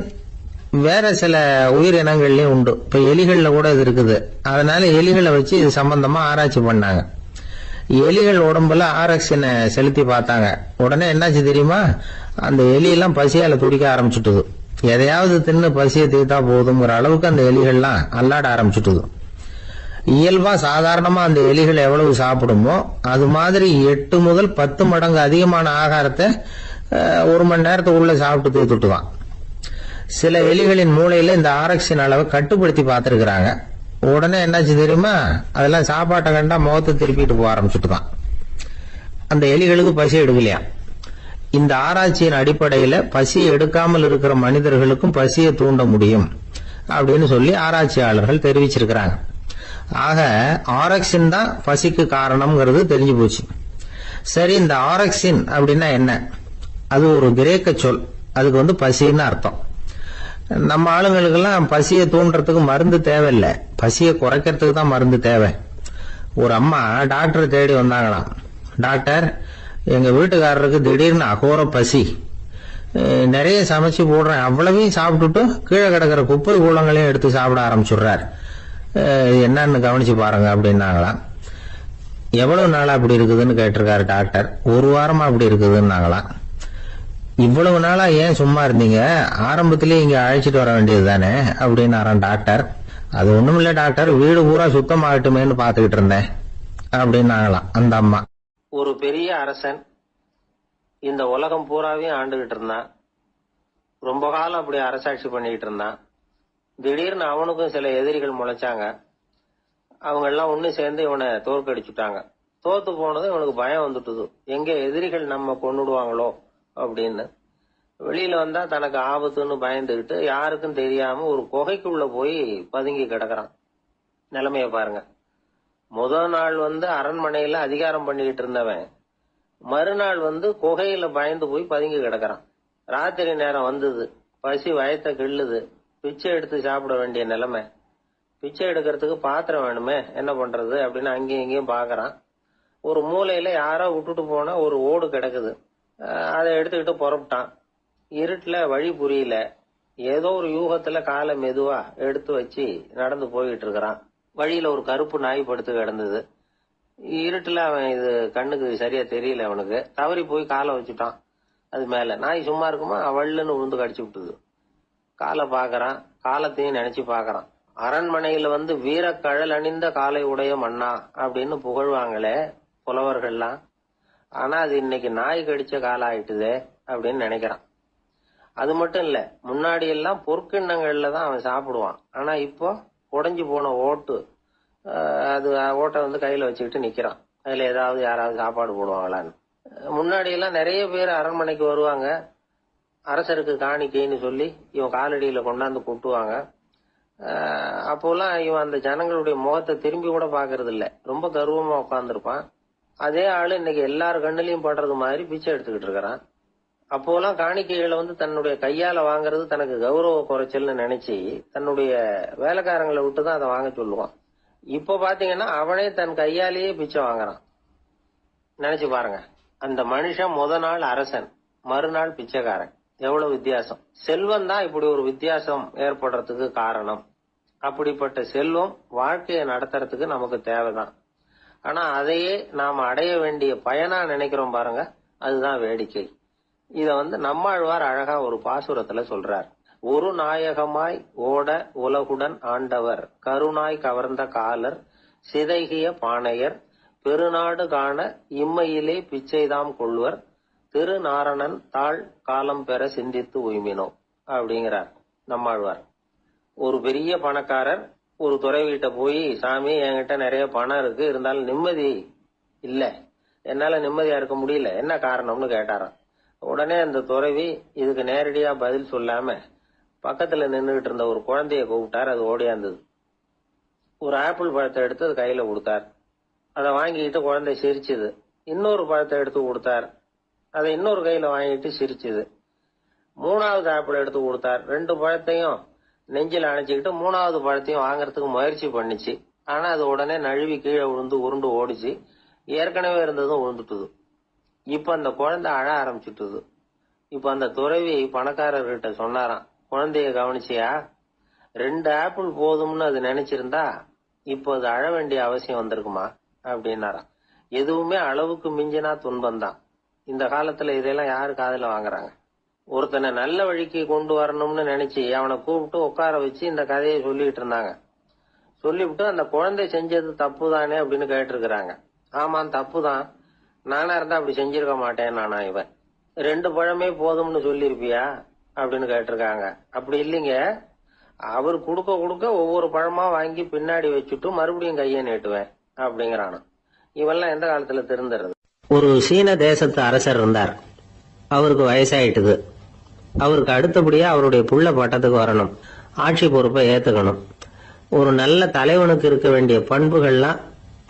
வேற சில உயிரினங்கள்லயும் உண்டு. இப்ப எலிகள்ல கூட இது இருக்குது. அதனால எலிகளை வச்சு இது சம்பந்தமா ஆராய்ச்சி பண்ணாங்க. எலிகள் உடம்புல ஆரக்சினை செலுத்தி பார்த்தாங்க. உடனே என்னாச்சு தெரியுமா? அந்த எலியெல்லாம் பசியால துடிக்க ஆரம்பிச்சுட்டுது. எதையாவது தின்னு பசியை தீர்த்தா போதுங்கிற அளவுக்கு அந்த எலிகள்லாம் அல்லாட ஆரம்பிச்சுட்டுது. இயல்பா சாதாரணமா அந்த எலிகள் எவ்வளவு சாப்பிடுமோ அது மாதிரி 8 முதல் 10 மடங்கு அதிகமான ஆகாரத்தை 1 மணி நேரத்துக்குள்ள சாப்பிட்டு தீர்த்துட்டுவான். சில எலிகளின் மூளையில இந்த ஆரக்சின் அளவை கட்டுப்படுத்தி பார்த்திருக்கிறாங்க. உடனே என்னாச்சு தெரியுமா, அதெல்லாம் சாப்பாட்டை கண்டா முகத்தை திருப்பிட்டு போக ஆரம்பிச்சுட்டுதான். அந்த எலிகளுக்கு பசி எடுக்கலையா. இந்த ஆராய்ச்சியின் அடிப்படையில பசியை எடுக்காமல் இருக்கிற மனிதர்களுக்கும் பசியை தூண்ட முடியும் அப்படின்னு சொல்லி ஆராய்ச்சியாளர்கள் தெரிவிச்சிருக்கிறாங்க. ஆக ஆரக்சின் தான் பசிக்கு காரணம்ங்கிறது தெரிஞ்சு போச்சு. சரி, இந்த ஆரக்சின் அப்படின்னா என்ன? அது ஒரு கிரேக்க சொல். அதுக்கு பசின்னு அர்த்தம். நம்ம ஆளுங்களுக்கெல்லாம் பசியை தூண்டுறதுக்கு மருந்து தேவையில்லை, பசியை குறைக்கிறதுக்கு தான் மருந்து தேவை. ஒரு அம்மா டாக்டரை தேடி வந்தாங்களாம். டாக்டர், எங்க வீட்டுக்காரருக்கு திடீர்னு அகோர பசி, நிறைய சமைச்சு போடுறேன், அவ்வளவையும் சாப்பிட்டுட்டு கீழே கிடக்கிற குப்பை கூலங்களையும் எடுத்து சாப்பிட ஆரம்பிச்சுடுறார், என்னன்னு கவனிச்சு பாருங்க அப்படின்னாங்களாம். எவ்வளவு நாளா அப்படி இருக்குதுன்னு கேட்டிருக்காரு டாக்டர். ஒரு வாரமா அப்படி இருக்குதுன்னாங்களாம். இவ்வளவு நாளா ஏன் சும்மா இருந்தீங்க, ஆரம்பத்திலேயே இங்க அழைச்சிட்டு வர வேண்டியது தானே அப்படின்னாராம் டாக்டர். அது ஒண்ணும் இல்ல டாக்டர், வீடு பூரா சுத்தமாகட்டுமேன்னு பாத்துக்கிட்டு இருந்தேன் அப்படின்னாங்களாம் அந்த அம்மா. ஒரு பெரிய அரசன் இந்த உலகம் பூராவையும் ஆண்டுகிட்டு இருந்தான். ரொம்ப காலம் அப்படி அரசாட்சி பண்ணிக்கிட்டு இருந்தான். திடீர்னு அவனுக்கும் சில எதிரிகள் முளைச்சாங்க. அவங்க எல்லாம் ஒண்ணு சேர்ந்து இவனை தோற்கடிச்சுட்டாங்க. தோத்து போனது இவனுக்கு பயம் வந்துட்டுது, எங்க எதிரிகள் நம்ம கொன்னுடுவாங்களோ அப்படின்னு. வெளியில வந்தா தனக்கு ஆபத்துன்னு பயந்துகிட்டு யாருக்கும் தெரியாம ஒரு குகைக்குள்ள போய் பதுங்கி கிடக்குறான். நிலைமைய பாருங்க. முதல் நாள் அரண்மனையில அதிகாரம் பண்ணிக்கிட்டு இருந்தவன் மறுநாள் குகையில பயந்து போய் பதுங்கி கிடக்குறான். ராத்திரி நேரம் வந்தது, பசி வயத்தை கிள்ளுது, பிச்சை எடுத்து சாப்பிட வேண்டிய நிலைமை. பிச்சை எடுக்கிறதுக்கு பாத்திரம் வேணுமே, என்ன பண்றது அப்படின்னு அங்கேயும் இங்கேயும் பாக்குறான். ஒரு மூலையில யாரோ விட்டுட்டு போன ஒரு ஓடு கிடக்குது, அதை எடுத்துக்கிட்டு புறப்பட்டான். இருட்டுல வழி புரியல, ஏதோ ஒரு யூகத்துல காலை மெதுவா எடுத்து வச்சு நடந்து போயிட்டு இருக்கிறான். வழியில ஒரு கருப்பு நாய் படுத்து கிடந்தது. இருட்டுல அவன் இது கண்ணுக்கு சரியா தெரியல, அவனுக்கு தவறி போய் காலை வச்சுட்டான் அது மேல. நாய் சும்மா இருக்குமா, அவள்னு உழுந்து கடிச்சு விட்டுது. காலை பாக்குறான், காலத்தையும் நினைச்சு பாக்குறான். அரண்மனையில வீரக்கழல் அணிந்த காலை உடைய மன்னா அப்படின்னு புகழ்வாங்களே புலவர்கள்லாம், ஆனா அது இன்னைக்கு நாய் கடிச்ச காலம் ஆயிட்டுதே அப்படின்னு நினைக்கிறான். அது மட்டும் இல்ல, முன்னாடி எல்லாம் பொற்கிண்ணங்கள்ல தான் அவன் சாப்பிடுவான். ஆனா இப்போ உடைஞ்சு போன ஓட்டு, அது ஓட்டை கையில வச்சுக்கிட்டு நிக்கிறான். அதுல ஏதாவது யாராவது சாப்பாடு போடுவாங்களான்னு. முன்னாடி எல்லாம் நிறைய பேர் அரண்மனைக்கு வருவாங்க, அரசருக்கு காணிக்கைன்னு சொல்லி இவன் காலடியில கொண்டாந்து கொட்டுவாங்க. அப்போலாம் இவன் அந்த ஜனங்களுடைய முகத்தை திரும்பி கூட பாக்குறது இல்ல, ரொம்ப கர்வமா உட்காந்துருப்பான். அதே ஆளு இன்னைக்கு எல்லாரு கண்ணுலயும் படுறது மாதிரி பிச்சை எடுத்துக்கிட்டு இருக்கிறான். அப்போலாம் காணிக்கைகளை தன்னுடைய கையால வாங்குறது தனக்கு கௌரவ குறைச்சல்னு நினைச்சு தன்னுடைய வேலைக்காரங்களை விட்டுதான் அதை வாங்க சொல்லுவான். இப்ப பாத்தீங்கன்னா அவனே தன் கையாலேயே பிச்சை வாங்குறான். நினைச்சு பாருங்க, அந்த மனுஷன் முத நாள் அரசன், மறுநாள் பிச்சைக்காரன். எவ்வளவு வித்தியாசம். செல்வம் தான் இப்படி ஒரு வித்தியாசம் ஏற்படுறதுக்கு காரணம். அப்படிப்பட்ட செல்வம் வாழ்க்கையை நடத்துறதுக்கு நமக்கு தேவைதான். ஆனா அதையே நாம அடைய வேண்டிய பயனா நினைக்கிறோம் பாருங்க, அதுதான் வேடிக்கை. இத நம்மாழ்வார் அழகா ஒரு பாசுரத்துல சொல்றார். ஒரு நாயகமாய் ஓட உலகுடன் ஆண்டவர், கருணாய் கவர்ந்த காலர், சிதைகிய பானையர், பெருநாடு காண இம்மையிலே பிச்சைதாம் கொள்வர், திருநாரணன் தாழ் காலம் பெற சிந்தித்து உய்மினோ அப்படிங்கிறார் நம்மாழ்வார். ஒரு பெரிய பணக்காரர் ஒரு துறவிகிட்ட போய், சாமி என்கிட்ட நிறைய பணம் இருக்கு, இருந்தாலும் நிம்மதி இல்ல, என்னால நிம்மதியா இருக்க முடியல, என்ன காரணம்னு கேட்டாராம். உடனே அந்த துறவி இதுக்கு நேரடியா பதில் சொல்லாம பக்கத்துல நின்றுகிட்டு இருந்த ஒரு குழந்தைய கூப்பிட்டார். அது ஓடியாந்தது. ஒரு ஆப்பிள் பழத்தை எடுத்து அது கையில கொடுத்தார். அதை வாங்கிட்டு குழந்தை சிரிச்சுது. இன்னொரு பழத்தை எடுத்து கொடுத்தார், அதை இன்னொரு கையில வாங்கிட்டு சிரிச்சுது. மூணாவது ஆப்பிள் எடுத்து கொடுத்தார். 2 பழத்தையும் நெஞ்சில் அணைச்சிக்கிட்டு 3வது பழத்தையும் வாங்கறதுக்கு முயற்சி பண்ணிச்சு. ஆனா அது உடனே நழுவி கீழே விழுந்து உருண்டு ஓடிச்சு. ஏற்கனவே இருந்ததும் விழுந்துட்டுது. இப்ப அந்த குழந்தை அழ ஆரம்பிச்சுட்டுது. இப்ப அந்த துறவி பணக்காரர்கிட்ட சொன்னாராம், குழந்தைய கவனிச்சியா, 2 ஆப்பிள் போதும்னு அது நினைச்சிருந்தா இப்போ அது அழ வேண்டிய அவசியம் வந்திருக்குமா அப்படின்னாராம். எதுவுமே அளவுக்கு மிஞ்சினா துன்பம்தான். இந்த காலத்துல இதெல்லாம் யாரு காதுல வாங்குறாங்க? ஒருத்தனை நல்ல வழிக்கு கொண்டு வரணும்னு நினைச்சு அவனை கூப்பிட்டு உட்கார வச்சு இந்த கதையை சொல்லிட்டு இருந்தாங்க. சொல்லிவிட்டு அந்த குழந்தை செஞ்சது தப்பு தானே அப்படின்னு கேட்டிருக்கிறாங்க. ஆமா, தப்புதான், நானா இருந்தா அப்படி செஞ்சிருக்க மாட்டேன் நானா. இவன் 2 பழமே போதும்னு சொல்லிருப்பியா, அப்படின்னு கேட்டிருக்காங்க. அப்படி இல்லைங்க, அவர் கொடுக்க கொடுக்க ஒவ்வொரு பழமா வாங்கி பின்னாடி வச்சுட்டு மறுபடியும் கையை நீட்டுவேன் அப்படிங்கிறானு. இவெல்லாம் எந்த காலத்துல திருந்துறது? ஒரு சீன தேசத்து அரசர் இருந்தார். அவருக்கு வயசாயிட்டுது. அவருக்கு அடுத்தபடியா அவருடைய புள்ள பட்டத்துக்கு வரணும், ஆட்சி பொறுப்பை ஏத்துக்கணும். ஒரு நல்ல தலைவனுக்கு இருக்க வேண்டிய பண்புகள்லாம்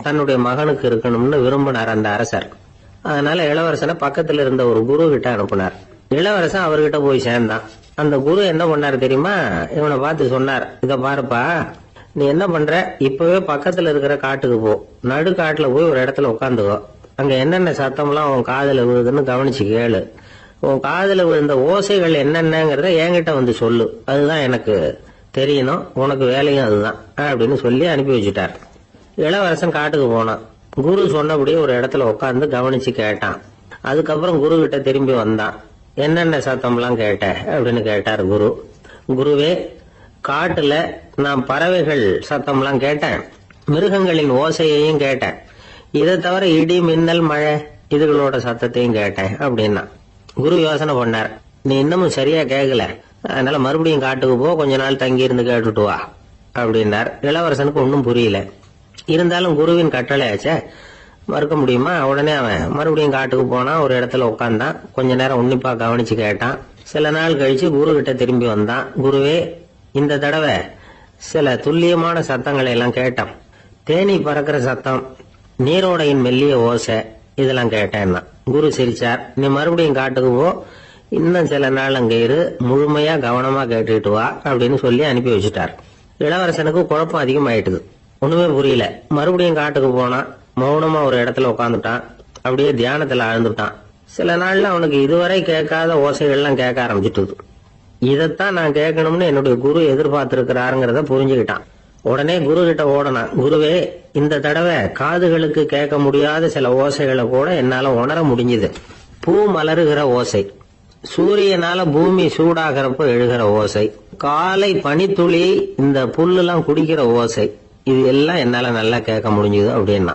தன்னுடைய மகனுக்கு இருக்கணும்னு விரும்பினார் அந்த அரசர். அதனால இளவரசனை பக்கத்துல இருந்த ஒரு குரு கிட்ட அனுப்புனார். இளவரசன் அவர்கிட்ட போய் சேர்ந்தான். அந்த குரு என்ன பண்ணாரு தெரியுமா? இவனை பார்த்து சொன்னார், இத பாருப்பா, நீ என்ன பண்ற, இப்பவே பக்கத்துல இருக்கிற காட்டுக்கு போ, நடு காட்டுல போய் ஒரு இடத்துல உட்காந்துக்கோ. அங்க என்னென்ன சத்தம்லாம் உன் காதுல விழுதுன்னு கவனிச்சு கேளு. உன் காதுல விழுந்த ஓசைகள் என்னென்னங்கிறத என்கிட்ட வந்து சொல்லு, அதுதான் எனக்கு தெரியணும், உனக்கு வேலையும் அதுதான் அப்படின்னு சொல்லி அனுப்பி வச்சுட்டார். இளவரசன் காட்டுக்கு போனான். குரு சொன்னபடியே ஒரு இடத்துல உட்காந்து கவனிச்சு கேட்டான். அதுக்கப்புறம் குரு கிட்ட திரும்பி வந்தான். என்னென்ன சத்தம்லாம் கேட்ட அப்படின்னு கேட்டார் குரு. குருவே, காட்டுல நான் பறவைகள் சத்தம்லாம் கேட்டேன், மிருகங்களின் ஓசையையும் கேட்டேன், இதை தவிர இடி மின்னல் மழை இதுகளோட சத்தத்தையும் கேட்டேன் அப்படின்னா. குரு யோசனை பண்ணார், நீ இன்னமும் சரியா கேட்கல, அதனால மறுபடியும் காட்டுக்கு போ, கொஞ்ச நாள் தங்கி இருந்து கேட்டுட்டு வா அப்படின்னார். இளவரசனுக்கு ஒன்னும் புரியல. இருந்தாலும் குருவின் கட்டளையாச்சே, மறுக்க முடியுமா? உடனே அவன் மறுபடியும் காட்டுக்கு போனான். ஒரு இடத்துல உட்காந்தான். கொஞ்ச நேரம் உன்னிப்பா கவனிச்சு கேட்டான். சில நாள் கழிச்சு குரு கிட்ட திரும்பி வந்தான். குருவே, இந்த தடவை சில துல்லியமான சத்தங்களை எல்லாம் கேட்டான். தேனி பறக்கிற சத்தம், நீரோடையின் மெல்லிய ஓசை, இதெல்லாம் கேட்டேன்னா. குரு சிரிச்சார். நீ மறுபடியும் காட்டுக்கு போ, இன்னும் சில நாள் அங்க இரு, முழுமையா கவனமா கேட்டுட்டு வா அப்படின்னு சொல்லி அனுப்பி வச்சுட்டார். இளவரசனுக்கு குழப்பம் அதிகமாயிட்டுது. ஒண்ணுமே புரியல. மறுபடியும் காட்டுக்கு போனான். மௌனமா ஒரு இடத்துல உட்காந்துட்டான். அப்படியே தியானத்துல ஆழ்ந்துட்டான். சில நாள்ல அவனுக்கு இதுவரை கேட்காத ஓசைகள்லாம் கேட்க ஆரம்பிச்சுட்டு, இதைத்தான் நான் கேட்கணும்னு என்னுடைய குரு எதிர்பார்த்திருக்கிறாருங்கிறத புரிஞ்சுக்கிட்டான். உடனே குரு கிட்ட ஓடனான். குருவே, இந்த தடவை காதுகளுக்கு கேட்க முடியாத சில ஓசைகளை கூட என்னால உணர முடிஞ்சுது. பூ மலருகிற ஓசை, சூரியனால பூமி சூடாகிறப்ப எழுகிற ஓசை, காலை பனித்துளி இந்த புல்லுலாம் குடிக்கிற ஓசை, இது எல்லாம் என்னால நல்லா கேட்க முடிஞ்சுது அப்படின்னா.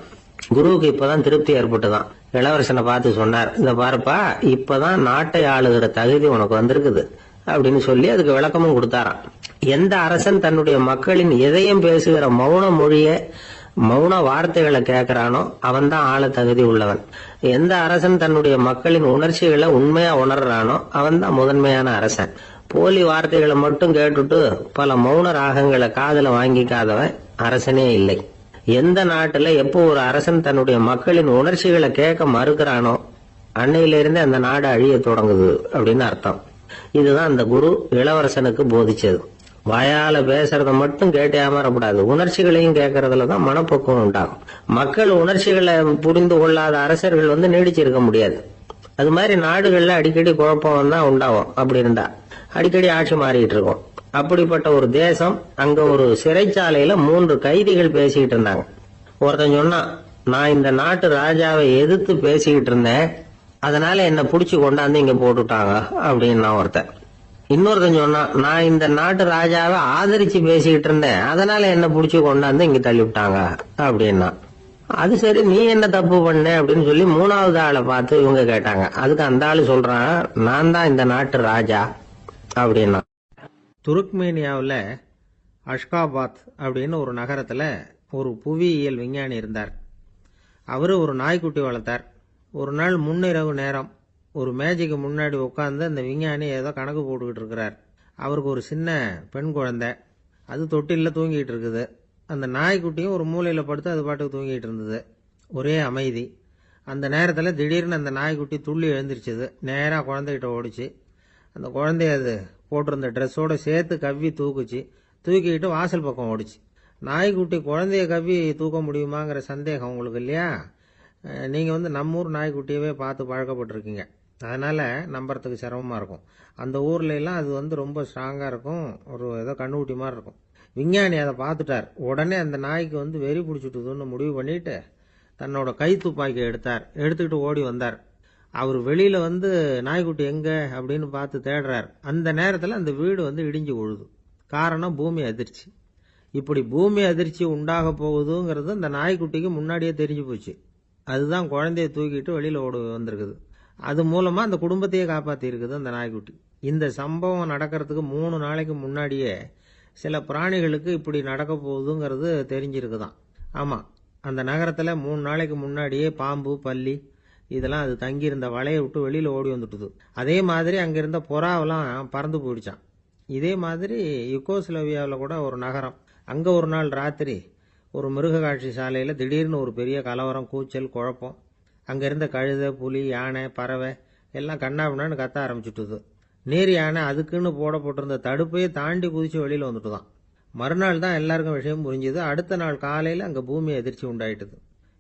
குருவுக்கு இப்பதான் திருப்தி ஏற்பட்டுதான். இளவரசனை பார்த்து சொன்னார், இந்த பாருப்பா, இப்பதான் நாட்டை ஆளுகிற தகுதி உனக்கு வந்திருக்குது அப்படின்னு சொல்லி அதுக்கு விளக்கமும் கொடுத்தாராம். எந்த அரசன் தன்னுடைய மக்களின் எதையும் பேசுகிற மௌன மொழிய, மௌன வார்த்தைகளை கேட்கிறானோ அவன் தான் ஆள தகுதி உள்ளவன். எந்த அரசன் தன்னுடைய மக்களின் உணர்ச்சிகளை உண்மையா உணர்றானோ அவன் தான் முதன்மையான அரசன். போலி வார்த்தைகளை மட்டும் கேட்டுட்டு பல மௌன ராகங்களை காதுல வாங்கிக்காதவன் அரசனே இல்லை. எந்த நாட்டுல எப்போ ஒரு அரசன் தன்னுடைய மக்களின் உணர்ச்சிகளை கேட்க மறுக்கிறானோ அன்னையிலிருந்து அந்த நாடு அழிய தொடங்குது அப்படின்னு அர்த்தம். இதுதான் அந்த குரு இளவரசனுக்கு போதிச்சது. வாயால பேசுறத மட்டும் கேட்டு ஏமாறக்கூடாது, உணர்ச்சிகளையும் கேட்கறதுலதான் மனப்பக்குவம் உண்டாகும். மக்கள் உணர்ச்சிகளை புரிந்து கொள்ளாத அரசர்கள் நீடிச்சிருக்க முடியாது. அது மாதிரி நாடுகள்ல அடிக்கடி குழப்பம் தான் உண்டாகும். அப்படி இருந்தா அடிக்கடி ஆட்சி மாறிட்டு இருக்கும். அப்படிப்பட்ட ஒரு தேசம், அங்க ஒரு சிறைச்சாலையில 3 கைதிகள் பேசிக்கிட்டு இருந்தாங்க. ஒருத்தன் சொன்னான், நான் இந்த நாட்டு ராஜாவை எதிர்த்து பேசிக்கிட்டு இருந்தேன், அதனால என்ன புடிச்சு கொண்டாந்து இங்க போட்டுட்டாங்க அப்படின்னா ஒருத்தன். இன்னொருத்தன் சொன்னான், நான் இந்த நாட்டு ராஜாவை ஆதரிச்சு பேசிக்கிட்டு இருந்தேன், அதனால என்ன புடிச்சு கொண்டாந்து இங்க தள்ளி விட்டாங்க அப்படின்னா. அது சரி, நீ என்ன தப்பு பண்ண அப்படின்னு சொல்லி 3வது ஆளை பார்த்து இவங்க கேட்டாங்க. அதுக்கு அந்த ஆளு சொல்றான், நான் தான் இந்த நாட்டு ராஜா அப்படின்னா. துருக்மேனியாவில் அஷ்காபாத் அப்படின்னு ஒரு நகரத்தில் ஒரு புவியியல் விஞ்ஞானி இருந்தார். அவரு ஒரு நாய்க்குட்டி வளர்த்தார். ஒரு நாள் முன்னிரவு நேரம் ஒரு மேஜைக்கு முன்னாடி உட்காந்து அந்த விஞ்ஞானி ஏதோ கணக்கு போட்டுக்கிட்டு இருக்கிறார். அவருக்கு ஒரு சின்ன பெண் குழந்தை, அது தொட்டிலில் தூங்கிட்டு இருக்குது. அந்த நாய்க்குட்டியும் ஒரு மூலையில் படுத்து அது பாட்டுக்கு தூங்கிட்டு இருந்தது. ஒரே அமைதி. அந்த நேரத்தில் திடீர்னு அந்த நாய்க்குட்டி துள்ளி எழுந்திருச்சுது. நேராக குழந்தைகிட்ட ஓடிச்சு. அந்த குழந்தைய அது போட்டிருந்த ட்ரெஸ்ஸோட சேர்த்து கவ்வி தூக்குச்சு. தூக்கிக்கிட்டு வாசல் பக்கம் ஓடிச்சு. நாய்க்குட்டி குழந்தைய கவ்வி தூக்க முடியுமாங்கிற சந்தேகம் உங்களுக்கு இல்லையா? நீங்கள் நம்மூர் நாய்க்குட்டியவே பார்த்து பழக்கப்பட்டிருக்கீங்க, அதனால நம்புறதுக்கு சிரமமாக இருக்கும். அந்த ஊர்ல எல்லாம் அது ரொம்ப ஸ்ட்ராங்காக இருக்கும், ஒரு ஏதோ கண்ணுக்குட்டி மாதிரி இருக்கும். விஞ்ஞானி அதை பார்த்துட்டார். உடனே அந்த நாய்க்கு வெறி பிடிச்சிட்டுதுன்னு முடிவு பண்ணிட்டு தன்னோட கை துப்பாக்கி எடுத்துக்கிட்டு ஓடி வந்தார். அவர் வெளியில நாய்க்குட்டி எங்க அப்படின்னு பார்த்து தேடுறார். அந்த நேரத்தில் அந்த வீடு இடிஞ்சு விழுது. காரணம் பூமி அதிர்ச்சி. இப்படி பூமி அதிர்ச்சி உண்டாக போகுதுங்கிறது அந்த நாய்க்குட்டிக்கு முன்னாடியே தெரிஞ்சு போச்சு. அதுதான் குழந்தைய தூக்கிட்டு வெளியில ஓடி வந்திருக்குது. அது மூலமா அந்த குடும்பத்தையே காப்பாத்தி இருக்குது அந்த நாய்க்குட்டி. இந்த சம்பவம் நடக்கிறதுக்கு 3 நாளைக்கு முன்னாடியே சில பிராணிகளுக்கு இப்படி நடக்க போகுதுங்கிறது தெரிஞ்சிருக்குதான். ஆமாம், அந்த நகரத்தில் 3 நாளைக்கு முன்னாடியே பாம்பு, பல்லி இதெல்லாம் அது தங்கியிருந்த வலையை விட்டு வெளியில் ஓடி வந்துட்டுது. அதே மாதிரி அங்கிருந்த புறாவெல்லாம் பறந்து போயிடுச்சான். இதே மாதிரி யுகோஸ்லோவியாவில் கூட ஒரு நகரம், அங்கே ஒரு நாள் ராத்திரி ஒரு மிருக காட்சி சாலையில் திடீர்னு ஒரு பெரிய கலவரம், கூச்சல், குழப்பம். அங்கே இருந்த கழுதை, புலி, யானை, பறவை எல்லாம் கண்ணாபின்னான்னு கத்த ஆரம்பிச்சுட்டுது. நீர் யானை அதுக்குன்னு போடப்பட்டிருந்த தடுப்பையே தாண்டி குதிச்சு வெளியில் வந்துட்டு தான். மறுநாள் தான் எல்லாருக்கும் விஷயம் புரிஞ்சுது. அடுத்த நாள் காலையில் அங்கே பூமி எதிர்ச்சி உண்டாயிட்டுது.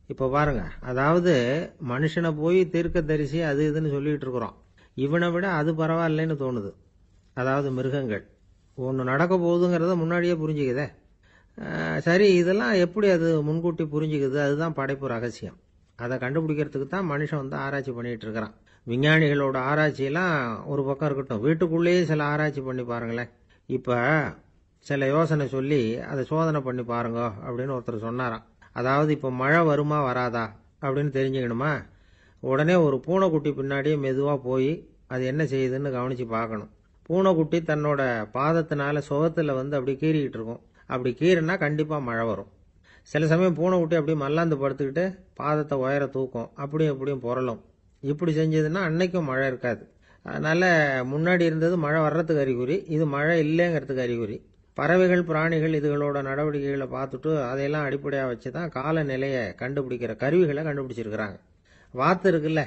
இப்போ பாருங்க, அதாவது மனுஷனை போய் தீர்க்க தரிசி அது இதுன்னு சொல்லிட்டு இருக்கிறோம். இவனை விட அது பரவாயில்லைன்னு தோணுது. அதாவது மிருகங்கள் ஒன்று நடக்க போகுதுங்கிறத முன்னாடியே புரிஞ்சுக்குதே. சரி, இதெல்லாம் எப்படி அது முன்கூட்டி புரிஞ்சுக்குது? அதுதான் படைப்பு ரகசியம். அதை கண்டுபிடிக்கிறதுக்கு தான் மனுஷன் வந்து ஆராய்ச்சி பண்ணிட்டு இருக்கிறான். விஞ்ஞானிகளோட ஆராய்ச்சியெல்லாம் ஒரு பக்கம் இருக்கட்டும், வீட்டுக்குள்ளேயே சில ஆராய்ச்சி பண்ணி பாருங்களேன். இப்போ சில யோசனை சொல்லி அதை சோதனை பண்ணி பாருங்க அப்படின்னு ஒருத்தர் சொன்னாராம். அதாவது இப்போ மழை வருமா வராதா அப்படின்னு தெரிஞ்சுக்கணுமா, உடனே ஒரு பூனைக்குட்டி பின்னாடியே மெதுவாக போய் அது என்ன செய்யுதுன்னு கவனித்து பார்க்கணும். பூனைக்குட்டி தன்னோட பாதத்தினால சுகத்தில் வந்து அப்படி கீறிக்கிட்டு இருக்கும். அப்படி கீறினா கண்டிப்பாக மழை வரும். சில சமயம் பூனைக்குட்டி அப்படி மல்லாந்து படுத்துக்கிட்டு பாதத்தை உயர தூக்கும், அப்படியும் எப்படியும் புரளும். இப்படி செஞ்சதுன்னா அன்னைக்கும் மழை இருக்காது. அதனால் முன்னாடி இருந்தது மழை வர்றதுக்கு அறிகுறி, இது மழை இல்லைங்கிறதுக்கு அறிகுறி. பறவைகள், பிராணிகள் இதுகளோட நடவடிக்கைகளை பார்த்துட்டு அதையெல்லாம் அடிப்படையாக வச்சு தான் காலநிலையை கண்டுபிடிக்கிற கருவிகளை கண்டுபிடிச்சிருக்கிறாங்க. வாத்து இருக்குல்ல,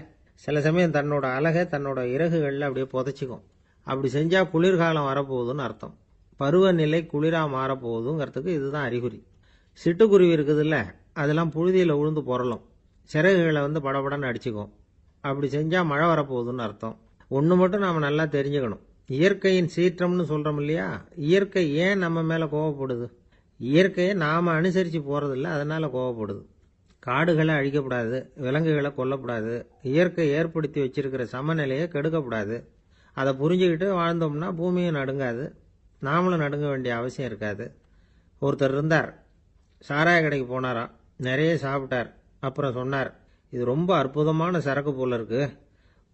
சில சமயம் தன்னோட அழகை தன்னோட இறகுகளில் அப்படியே புதைச்சிக்கும். அப்படி செஞ்சால் குளிர்காலம் வரப்போகுதுன்னு அர்த்தம். பருவநிலை குளிராக மாறப்போகுதுங்கிறதுக்கு இதுதான் அறிகுறி. சிட்டுக்குருவி இருக்குதுல்ல, அதெல்லாம் புழுதியில் உழுந்து புரளும், சிறகுகளை வந்து படபடன்னு அடிச்சுக்கும். அப்படி செஞ்சால் மழை வரப்போகுதுன்னு அர்த்தம். ஒன்று மட்டும் நாம் நல்லா தெரிஞ்சுக்கணும், இயற்கையின் சீற்றம்னு சொல்கிறோம் இல்லையா, இயற்கை ஏன் நம்ம மேலே கோவப்படுது? இயற்கையை நாம் அனுசரித்து போகிறதில்ல, அதனால் கோவப்படுது. காடுகளை அழிக்கப்படாது, விலங்குகளை கொல்லக்கூடாது, இயற்கை ஏற்படுத்தி வச்சிருக்கிற சமநிலையை கெடுக்கக்கூடாது. அதை புரிஞ்சுக்கிட்டு வாழ்ந்தோம்னா பூமியும் நடுங்காது, நாமளும் நடுங்க வேண்டிய அவசியம் இருக்காது. ஒருத்தர் இருந்தார், சாராய கடைக்கு போனாராம், நிறைய சாப்பிட்டார். அப்புறம் சொன்னார், இது ரொம்ப அற்புதமான சரக்கு போல இருக்கு,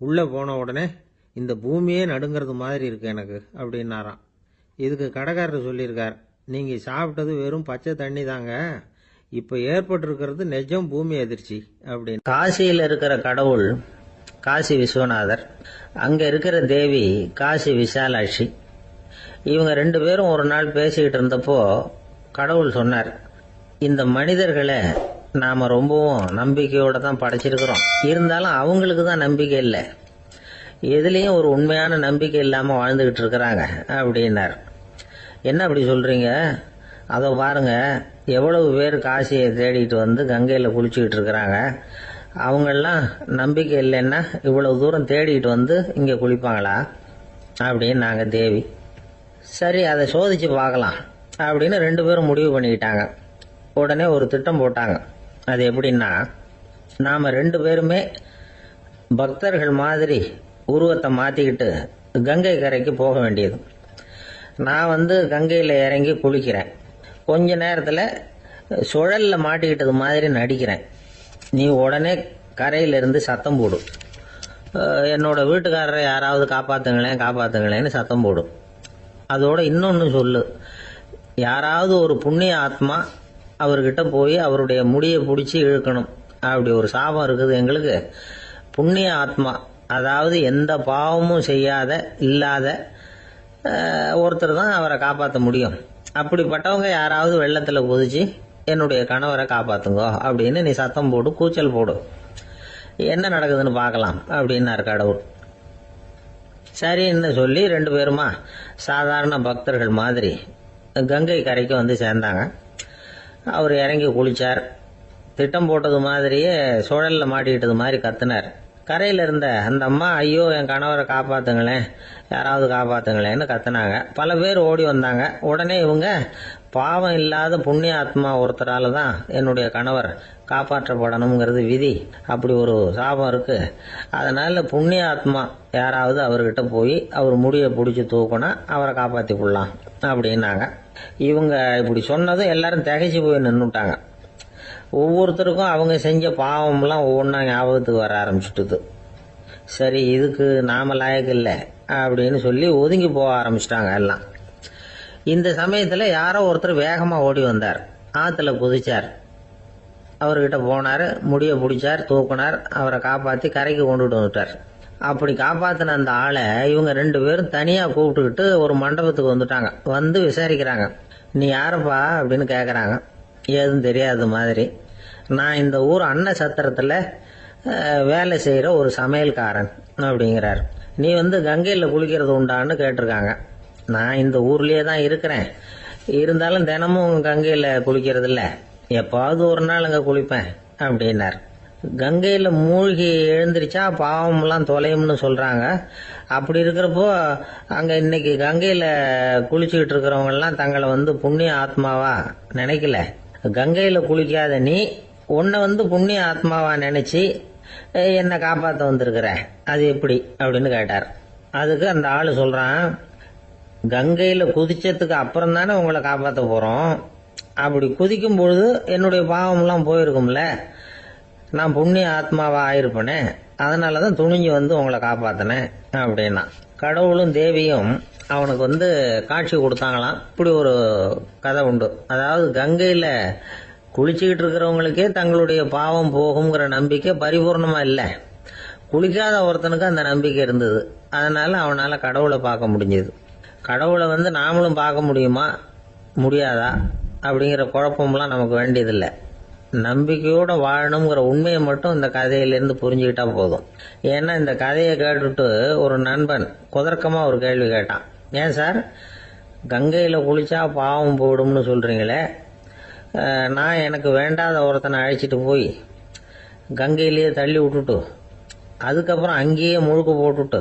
உள்ளே போன உடனே இந்த பூமியே நடுங்கிறது மாதிரி இருக்கு எனக்கு அப்படின்னாராம். இதுக்கு கடைக்காரர் சொல்லியிருக்கார், நீங்கள் சாப்பிட்டது வெறும் பச்சை தண்ணி தாங்க, இப்போ ஏற்பட்டிருக்கிறது நிஜம் பூமி அதிர்ச்சி அப்படின்னு. காசியில் இருக்கிற கடவுள் காசி விஸ்வநாதர், அங்கே இருக்கிற தேவி காசி விசாலாட்சி. இவங்க 2 பேரும் ஒரு நாள் பேசிக்கிட்டு இருந்தப்போ கடவுள் சொன்னார், இந்த மனிதர்களை நாம் ரொம்பவும் நம்பிக்கையோடு தான் படைச்சிருக்கிறோம், இருந்தாலும் அவங்களுக்கு தான் நம்பிக்கை இல்லை, எதுலேயும் ஒரு உண்மையான நம்பிக்கை இல்லாமல் வாழ்ந்துக்கிட்டு இருக்கிறாங்க அப்படின்னார். என்ன அப்படி சொல்கிறீங்க? அதை பாருங்க, எவ்வளவு பேர் காசியை தேடிட்டு வந்து கங்கையில் குளிச்சுக்கிட்டு இருக்கிறாங்க, அவங்கெல்லாம் நம்பிக்கை இல்லைன்னா இவ்வளவு தூரம் தேடிட்டு வந்து இங்கே குளிப்பாங்களா அப்படின்னு நாங்கள் தேவி. சரி, அதை சோதித்து பார்க்கலாம் அப்படின்னு 2 பேரும் முடிவு பண்ணிக்கிட்டாங்க. உடனே ஒரு திட்டம் போட்டாங்க. அது எப்படின்னா, நாம் 2 பேருமே பக்தர்கள் மாதிரி உருவத்தை மாற்றிக்கிட்டு கங்கை கரைக்கு போக வேண்டியது. நான் வந்து கங்கையில் இறங்கி குளிக்கிறேன், கொஞ்ச நேரத்தில் சுழலில் மாட்டிக்கிட்டது மாதிரி நடிக்கிறேன். நீ உடனே கரையிலிருந்து சத்தம் போடும், என்னோட வீட்டுக்காரரை யாராவது காப்பாற்றுங்களேன் காப்பாற்றுங்களேன்னு சத்தம் போடும். அதோட இன்னொன்று சொல்லு, யாராவது ஒரு புண்ணிய ஆத்மா அவர்கிட்ட போய் அவருடைய முடியை பிடிச்சி இழுக்கணும். அப்படி ஒரு சாபம் இருக்குது எங்களுக்கு. புண்ணிய ஆத்மா, அதாவது எந்த பாவமும் செய்யாத இல்லாத ஒருத்தர் தான் அவரை காப்பாற்ற முடியும். அப்படிப்பட்டவங்க யாராவது வெள்ளத்தில் குதிச்சு என்னுடைய கணவரை காப்பாற்றுங்கோ அப்படின்னு நீ சத்தம் போடு, கூச்சல் போடு, என்ன நடக்குதுன்னு பார்க்கலாம் அப்படின்னார் கடவுள். சரின்னு சொல்லி 2 பேருமா சாதாரண பக்தர்கள் மாதிரி கங்கை கரைக்கு வந்து சேர்ந்தாங்க. அவர் இறங்கி குளித்தார். திட்டம் போட்டது மாதிரியே சுழலில் மாட்டிக்கிட்டது மாதிரி கத்துனார். கரையில் இருந்த அந்த அம்மா, ஐயோ என் கணவரை காப்பாற்றுங்களேன், யாராவது காப்பாற்றுங்களேன்னு கத்துனாங்க. பல பேர் ஓடி வந்தாங்க. உடனே இவங்க, பாவம் இல்லாத புண்ணிய ஆத்மா ஒருத்தரால் தான் என்னுடைய கணவர் காப்பாற்றப்படணுங்கிறது விதி, அப்படி ஒரு சாபம் இருக்குது, அதனால் புண்ணிய ஆத்மா யாராவது அவர்கிட்ட போய் அவர் முடியை பிடிச்சி தூக்கினா அவரை காப்பாற்றி கொள்ளலாம் அப்படின்னாங்க. இவங்க இப்படி சொன்னதும் எல்லாரும் திகைச்சு போய் நின்றுட்டாங்க. ஒவ்வொருத்தருக்கும் அவங்க செஞ்ச பாவம்லாம் ஒவ்வொன்றா ஞாபகத்துக்கு வர ஆரம்பிச்சுட்டுது. சரி இதுக்கு நாம லாயக்கு இல்லை அப்படின்னு சொல்லி ஒதுங்கி போக ஆரம்பிச்சிட்டாங்க எல்லாம். இந்த சமயத்தில் யாரோ ஒருத்தர் வேகமாக ஓடி வந்தார். ஆற்றுல குதிச்சார். அவர்கிட்ட போனார், முடியை பிடிச்சார், தூக்குனார், அவரை காப்பாற்றி கரைக்கு கொண்டுட்டு வந்துட்டார். அப்படி காப்பாற்றின அந்த ஆளை இவங்க 2 பேரும் தனியாக கூப்பிட்டுக்கிட்டு ஒரு மண்டபத்துக்கு வந்துட்டாங்க. வந்து விசாரிக்கிறாங்க. நீ யாரப்பா அப்படின்னு கேட்குறாங்க. ஏதும் தெரியாத மாதிரி. நான் இந்த ஊர் அன்ன சத்திரத்தில் வேலை செய்கிற ஒரு சமையல்காரன் அப்படிங்கிறார். நீ வந்து கங்கையில் குளிக்கிறது உண்டான்னு கேட்டிருக்காங்க. நான் இந்த ஊர்லேயே தான் இருக்கிறேன், இருந்தாலும் தினமும் கங்கையில் குளிக்கிறது இல்லை, எப்பாவது ஒரு நாள் அங்கே குளிப்பேன் அப்படின்னார். கங்கையில் மூழ்கி எழுந்திரிச்சா பாவம்லாம் தொலையும்னு சொல்கிறாங்க. அப்படி இருக்கிறப்போ அங்கே இன்னைக்கு கங்கையில் குளிச்சுக்கிட்டு இருக்கிறவங்கெல்லாம் தங்களை வந்து புண்ணிய ஆத்மாவா நினைக்கல. கங்கையில் குளிக்காத நீ உன்னை வந்து புண்ணிய ஆத்மாவா நினைச்சு என்னை காப்பாற்ற வந்திருக்கிற, அது எப்படி அப்படின்னு கேட்டார். அதுக்கு அந்த ஆள் சொல்றான், கங்கையில் குதிச்சதுக்கு அப்புறம் தானே உங்களை காப்பாற்ற போறோம். அப்படி குதிக்கும் பொழுது என்னுடைய பாவம்லாம் போயிருக்கும்ல, நான் புண்ணிய ஆத்மாவா ஆயிருப்பேனே, அதனால தான் துணிஞ்சு வந்து உங்களை காப்பாத்தினேன் அப்படின்னா. கடவுளும் தேவியும் அவனுக்கு வந்து காட்சி கொடுத்தாங்களாம். இப்படி ஒரு கதை உண்டு. அதாவது கங்கையில் குளிச்சுக்கிட்டு இருக்கிறவங்களுக்கே தங்களுடைய பாவம் போகுங்கிற நம்பிக்கை பரிபூர்ணமா இல்லை. குளிக்காத ஒருத்தனுக்கு அந்த நம்பிக்கை இருந்தது. அதனால அவனால கடவுளை பார்க்க முடிஞ்சது. கடவுளை வந்து நாமளும் பார்க்க முடியுமா முடியாதா அப்படிங்கிற குழப்பம்லாம் நமக்கு வேண்டியதில்லை. நம்பிக்கையோட வாழணுங்கிற உண்மையை மட்டும் இந்த கதையிலேருந்து புரிஞ்சுக்கிட்டா போதும். ஏன்னா இந்த கதையை கேட்டுட்டு ஒரு நண்பன் குதர்க்கமா ஒரு கேள்வி கேட்டான். ஏன் சார் கங்கையில் குளிச்சா பாவம் போயிடும்னு சொல்றீங்களே, நான் எனக்கு வேண்டாத ஒருத்தனை அழைச்சிட்டு போய் கங்கையிலேயே தள்ளி விட்டுட்டு அதுக்கப்புறம் அங்கேயே முழுக்க போட்டுட்டு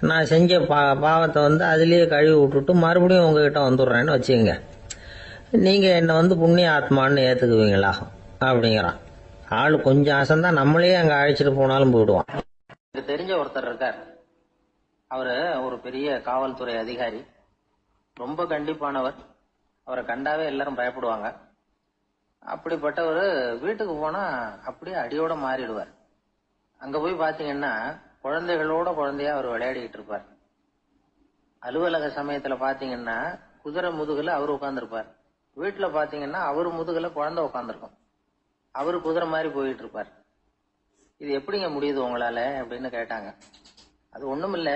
நான் செஞ்ச பாவத்தை வந்து அதுலேயே கழுவி விட்டுட்டு மறுபடியும் உங்ககிட்ட வந்துடுறேன்னு வச்சுக்கோங்க, நீங்கள் என்னை வந்து புண்ணிய ஆத்மான்னு ஏற்றுக்குவீங்களா அப்படிங்கிறான். ஆள் கொஞ்சம் அசந்தான் நம்மளே அங்கே அழைச்சிட்டு போனாலும் போயிடுவான். எனக்கு தெரிஞ்ச ஒருத்தர் இருக்கார். அவரு ஒரு பெரிய காவல்துறை அதிகாரி, ரொம்ப கண்டிப்பானவர். அவரை கண்டாவே எல்லாரும் பயப்படுவாங்க. அப்படிப்பட்டவர் வீட்டுக்கு போனா அப்படியே அடியோட மாறிடுவார். அங்க போய் பாத்தீங்கன்னா குழந்தைகளோட குழந்தையா அவர் விளையாடிட்டு இருப்பார். அலுவலக சமயத்துல பாத்தீங்கன்னா குதிரை முதுகுல அவர் உட்கார்ந்துருப்பார். வீட்டுல பாத்தீங்கன்னா அவரு முதுகுல குழந்தை உட்காந்துருக்கும். அவரு குதிரை மாதிரி போயிட்டு இருப்பார். இது எப்படிங்க முடியுது உங்களால அப்படின்னு கேட்டாங்க. அது ஒண்ணுமில்ல,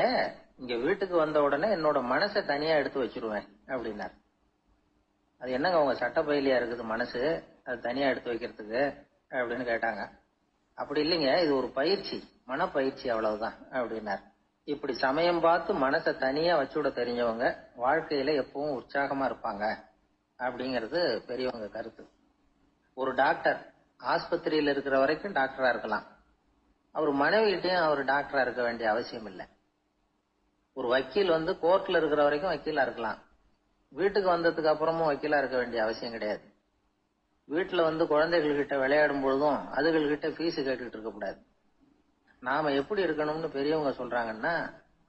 இங்க வீட்டுக்கு வந்த உடனே என்னோட மனசை தனியா எடுத்து வச்சிருவேன் அப்படின்னார். அது என்னங்க உங்க சட்டப்பயிலியா இருக்குது மனசு, அது தனியா எடுத்து வைக்கிறதுக்கு அப்படின்னு கேட்டாங்க. அப்படி இல்லைங்க, இது ஒரு பயிற்சி, மனப்பயிற்சி, அவ்வளவுதான் அப்படின்னார். இப்படி சமயம் பார்த்து மனசை தனியா வச்சுவிட தெரிஞ்சவங்க வாழ்க்கையில எப்பவும் உற்சாகமா இருப்பாங்க அப்படிங்கிறது பெரியவங்க கருத்து. ஒரு டாக்டர் ஆஸ்பத்திரியில் இருக்கிற வரைக்கும் டாக்டரா இருக்கலாம். அவர் மனைவிகிட்டையும் அவர் டாக்டரா இருக்க வேண்டிய அவசியம் இல்லை. ஒரு வக்கீல் வந்து கோர்ட்ல இருக்கிற வரைக்கும் வக்கீலா இருக்கலாம். வீட்டுக்கு வந்ததுக்கு அப்புறமும் வக்கீலா இருக்க வேண்டிய அவசியம் கிடையாது. வீட்டுல வந்து குழந்தைகள்கிட்ட விளையாடும் பொழுதும் அதுகள்கிட்ட ஃபீஸ் கேட்டுக்கிட்டு இருக்க கூடாது. நாம எப்படி இருக்கணும்னு பெரியவங்க சொல்றாங்கன்னா,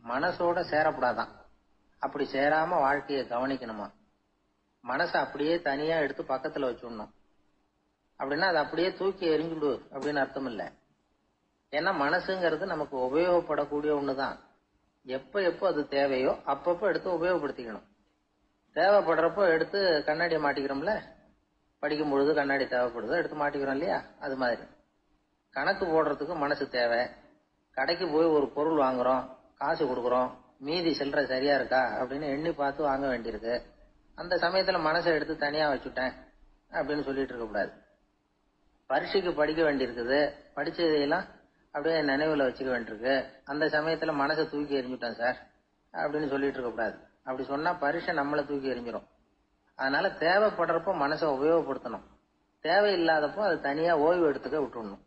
மனசோட சேரக்கூடாதான். அப்படி சேராம வாழ்க்கையை கவனிக்கணுமா. மனசை அப்படியே தனியா எடுத்து பக்கத்துல வச்சுடணும். அப்படின்னா அதை அப்படியே தூக்கி எறிஞ்சுடு அப்படின்னு அர்த்தம் இல்லை. ஏன்னா மனசுங்கிறது நமக்கு உபயோகப்படக்கூடிய ஒண்ணுதான். எப்ப எப்போ அது தேவையோ அப்பப்போ எடுத்து உபயோகப்படுத்திக்கணும். தேவைப்படுறப்போ எடுத்து கண்ணாடியை மாட்டிக்கிறோம்ல, படிக்கும் பொழுது கண்ணாடி தேவைப்படுதோ எடுத்து மாட்டிக்கிறோம் இல்லையா, அது மாதிரி கணக்கு போடுறதுக்கு மனசு தேவை. கடைக்கு போய் ஒரு பொருள் வாங்குறோம், காசு கொடுக்குறோம், மீதி சில்லறை சரியா இருக்கா அப்படின்னு எண்ணி பார்த்து வாங்க வேண்டியிருக்கு. அந்த சமயத்துல மனசை எடுத்து தனியா வச்சுட்டேன் அப்படின்னு சொல்லிட்டு இருக்க கூடாது. பரீட்சைக்கு படிக்க வேண்டியிருக்குது, படிச்சதையெல்லாம் அப்படியே நினைவுல வச்சுக்க வேண்டியிருக்கு. அந்த சமயத்துல மனசை தூக்கி எறிஞ்சுட்டேன் சார் அப்படின்னு சொல்லிட்டு இருக்க கூடாது. அப்படி சொன்னா பரீட்சை நம்மளை தூக்கி எறிஞ்சிடும். அதனால தேவைப்படுறப்போ மனசை உபயோகப்படுத்தணும், தேவையில்லாதப்போ அது தனியா ஓய்வு எடுத்துக்க விட்டுடணும்.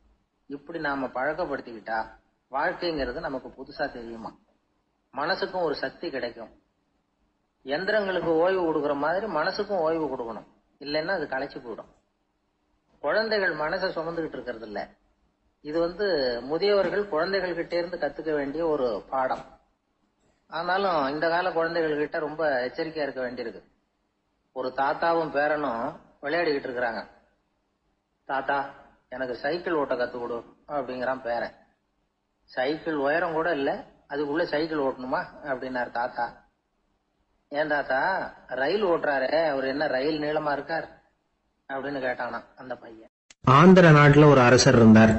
இப்படி நாம பழக்கப்படுத்திக்கிட்டா வாழ்க்கைங்கிறது நமக்கு புதுசா தெரியுமா. மனசுக்கும் ஒரு சக்தி கிடைக்கும். எந்திரங்களுக்கு ஓய்வு கொடுக்கற மாதிரி மனசுக்கும் ஓய்வு கொடுக்கணும், இல்லைன்னா அது களைச்சு போயிடும். குழந்தைகள் மனசை சுமந்துகிட்டு இருக்கிறது இல்ல. இது வந்து முதியவர்கள் குழந்தைகள் கிட்ட இருந்து கத்துக்க வேண்டிய ஒரு பாடம். ஆனாலும் இந்த கால குழந்தைகள் கிட்ட ரொம்ப எச்சரிக்கையா இருக்க வேண்டியிருக்கு. ஒரு தாத்தாவும் பேரனும் விளையாடிக்கிட்டு இருக்கிறாங்க. தாத்தா எனக்கு சைக்கிள் ஓட்ட கத்து கொடு அப்படிங்கிறான் பேரன். சைக்கிள் உயரம் கூட இல்ல, அதுக்குள்ள சைக்கிள் ஓட்டணுமா அப்படின்னாரு தாத்தா. ஏன் தாத்தா, ரயில் ஓட்டுறாரு, அவர் என்ன ரயில் நீளமா இருக்கார் அப்படின்னு கேட்டானா அந்த பையன். ஆந்திர நாட்டுல ஒரு அரசர் இருந்தார்.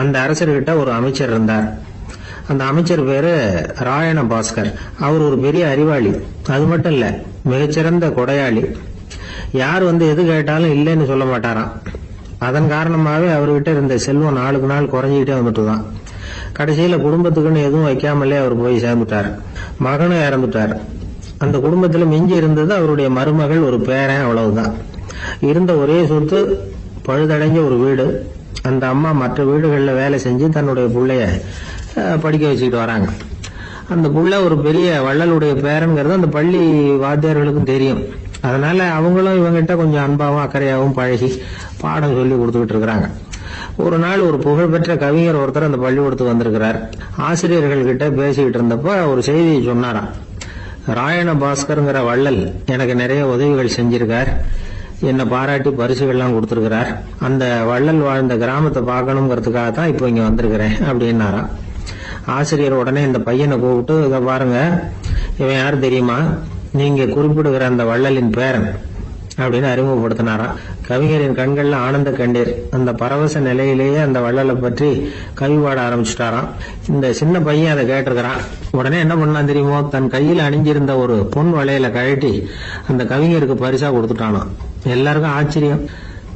அந்த அரசர்கிட்ட ஒரு அமைச்சர் இருந்தார். அந்த அமைச்சர் பேரு ராயண பாஸ்கர். அவர் ஒரு பெரிய அறிவாளி. அது மட்டும் இல்ல, மிகச்சிறந்த கொடையாளி. யார் எது கேட்டாலும் இல்லைன்னு சொல்ல மாட்டாராம். அதன் காரணமாவே அவர்கிட்ட இருந்த செல்வம் நாளுக்கு நாள் குறைஞ்சிக்கிட்டே வந்துட்டுதான். கடைசியில குடும்பத்துக்குன்னு எதுவும் வைக்காமலே அவர் போய் சேர்ந்துட்டார். மகனும் இறந்துட்டார். அந்த குடும்பத்துல மிஞ்சி இருந்தது அவருடைய மருமகள், ஒரு பேரன், அவ்வளவுதான். இருந்த ஒரே சொத்து பழுதடைஞ்ச ஒரு வீடு. அந்த அம்மா மற்ற வீடுகள்ல வேலை செஞ்சு தன்னுடைய பிள்ளைய படிக்க வச்சுக்கிட்டு வராங்க. அந்த புள்ள ஒரு பெரிய வள்ளலுடைய பேரன்கிறது அந்த பள்ளி வாத்தியார்களுக்கும் தெரியும். அதனால அவங்களும் இவங்கிட்ட கொஞ்சம் அன்பாவும் அக்கறையாவும் பழகி பாடம் சொல்லி கொடுத்துக்கிட்டு இருக்கிறாங்க. ஒரு நாள் ஒரு புகழ்பெற்ற கவிஞர் ஒருத்தர் அந்த பள்ளிக்கூடத்துக்கு வந்திருக்கிறார். ஆசிரியர்கள் கிட்ட பேசிக்கிட்டு இருந்தப்ப ஒரு செய்தியை சொன்னாராம். ராயண பாஸ்கர்ங்கிற வள்ளல் எனக்கு நிறைய உதவிகள் செஞ்சிருக்கார், என்னை பாராட்டி பரிசுகள்லாம் கொடுத்திருக்கிறார். அந்த வள்ளல் வாழ்ந்த கிராமத்தை பார்க்கணுங்கிறதுக்காக தான் இப்போ இங்க வந்திருக்கிறேன் அப்படின்னாராம். ஆசிரியர் உடனே இந்த பையனை கூப்பிட்டு, இதை பாருங்க, இவன் யாரு தெரியுமா, நீங்க குறிப்பிடுகிற அந்த வள்ளலின் பேரன் அப்படின்னு அறிமுகப்படுத்தினாராம். கவிஞரின் கண்கள்ல ஆனந்த கண்ணீர். அந்த பரவச நிலையிலேயே அந்த வள்ளலை பற்றி கவி பாட ஆரம்பிச்சுட்டாராம். இந்த சின்ன பையன் அதை கேட்டிருக்கிறான். உடனே என்ன பண்ணான் தெரியுமோ, தன் கையில் அணிஞ்சிருந்த ஒரு பொன் வளையல கழட்டி அந்த கவிஞருக்கு பரிசா கொடுத்துட்டானாம். எல்லாருக்கும் ஆச்சரியம்.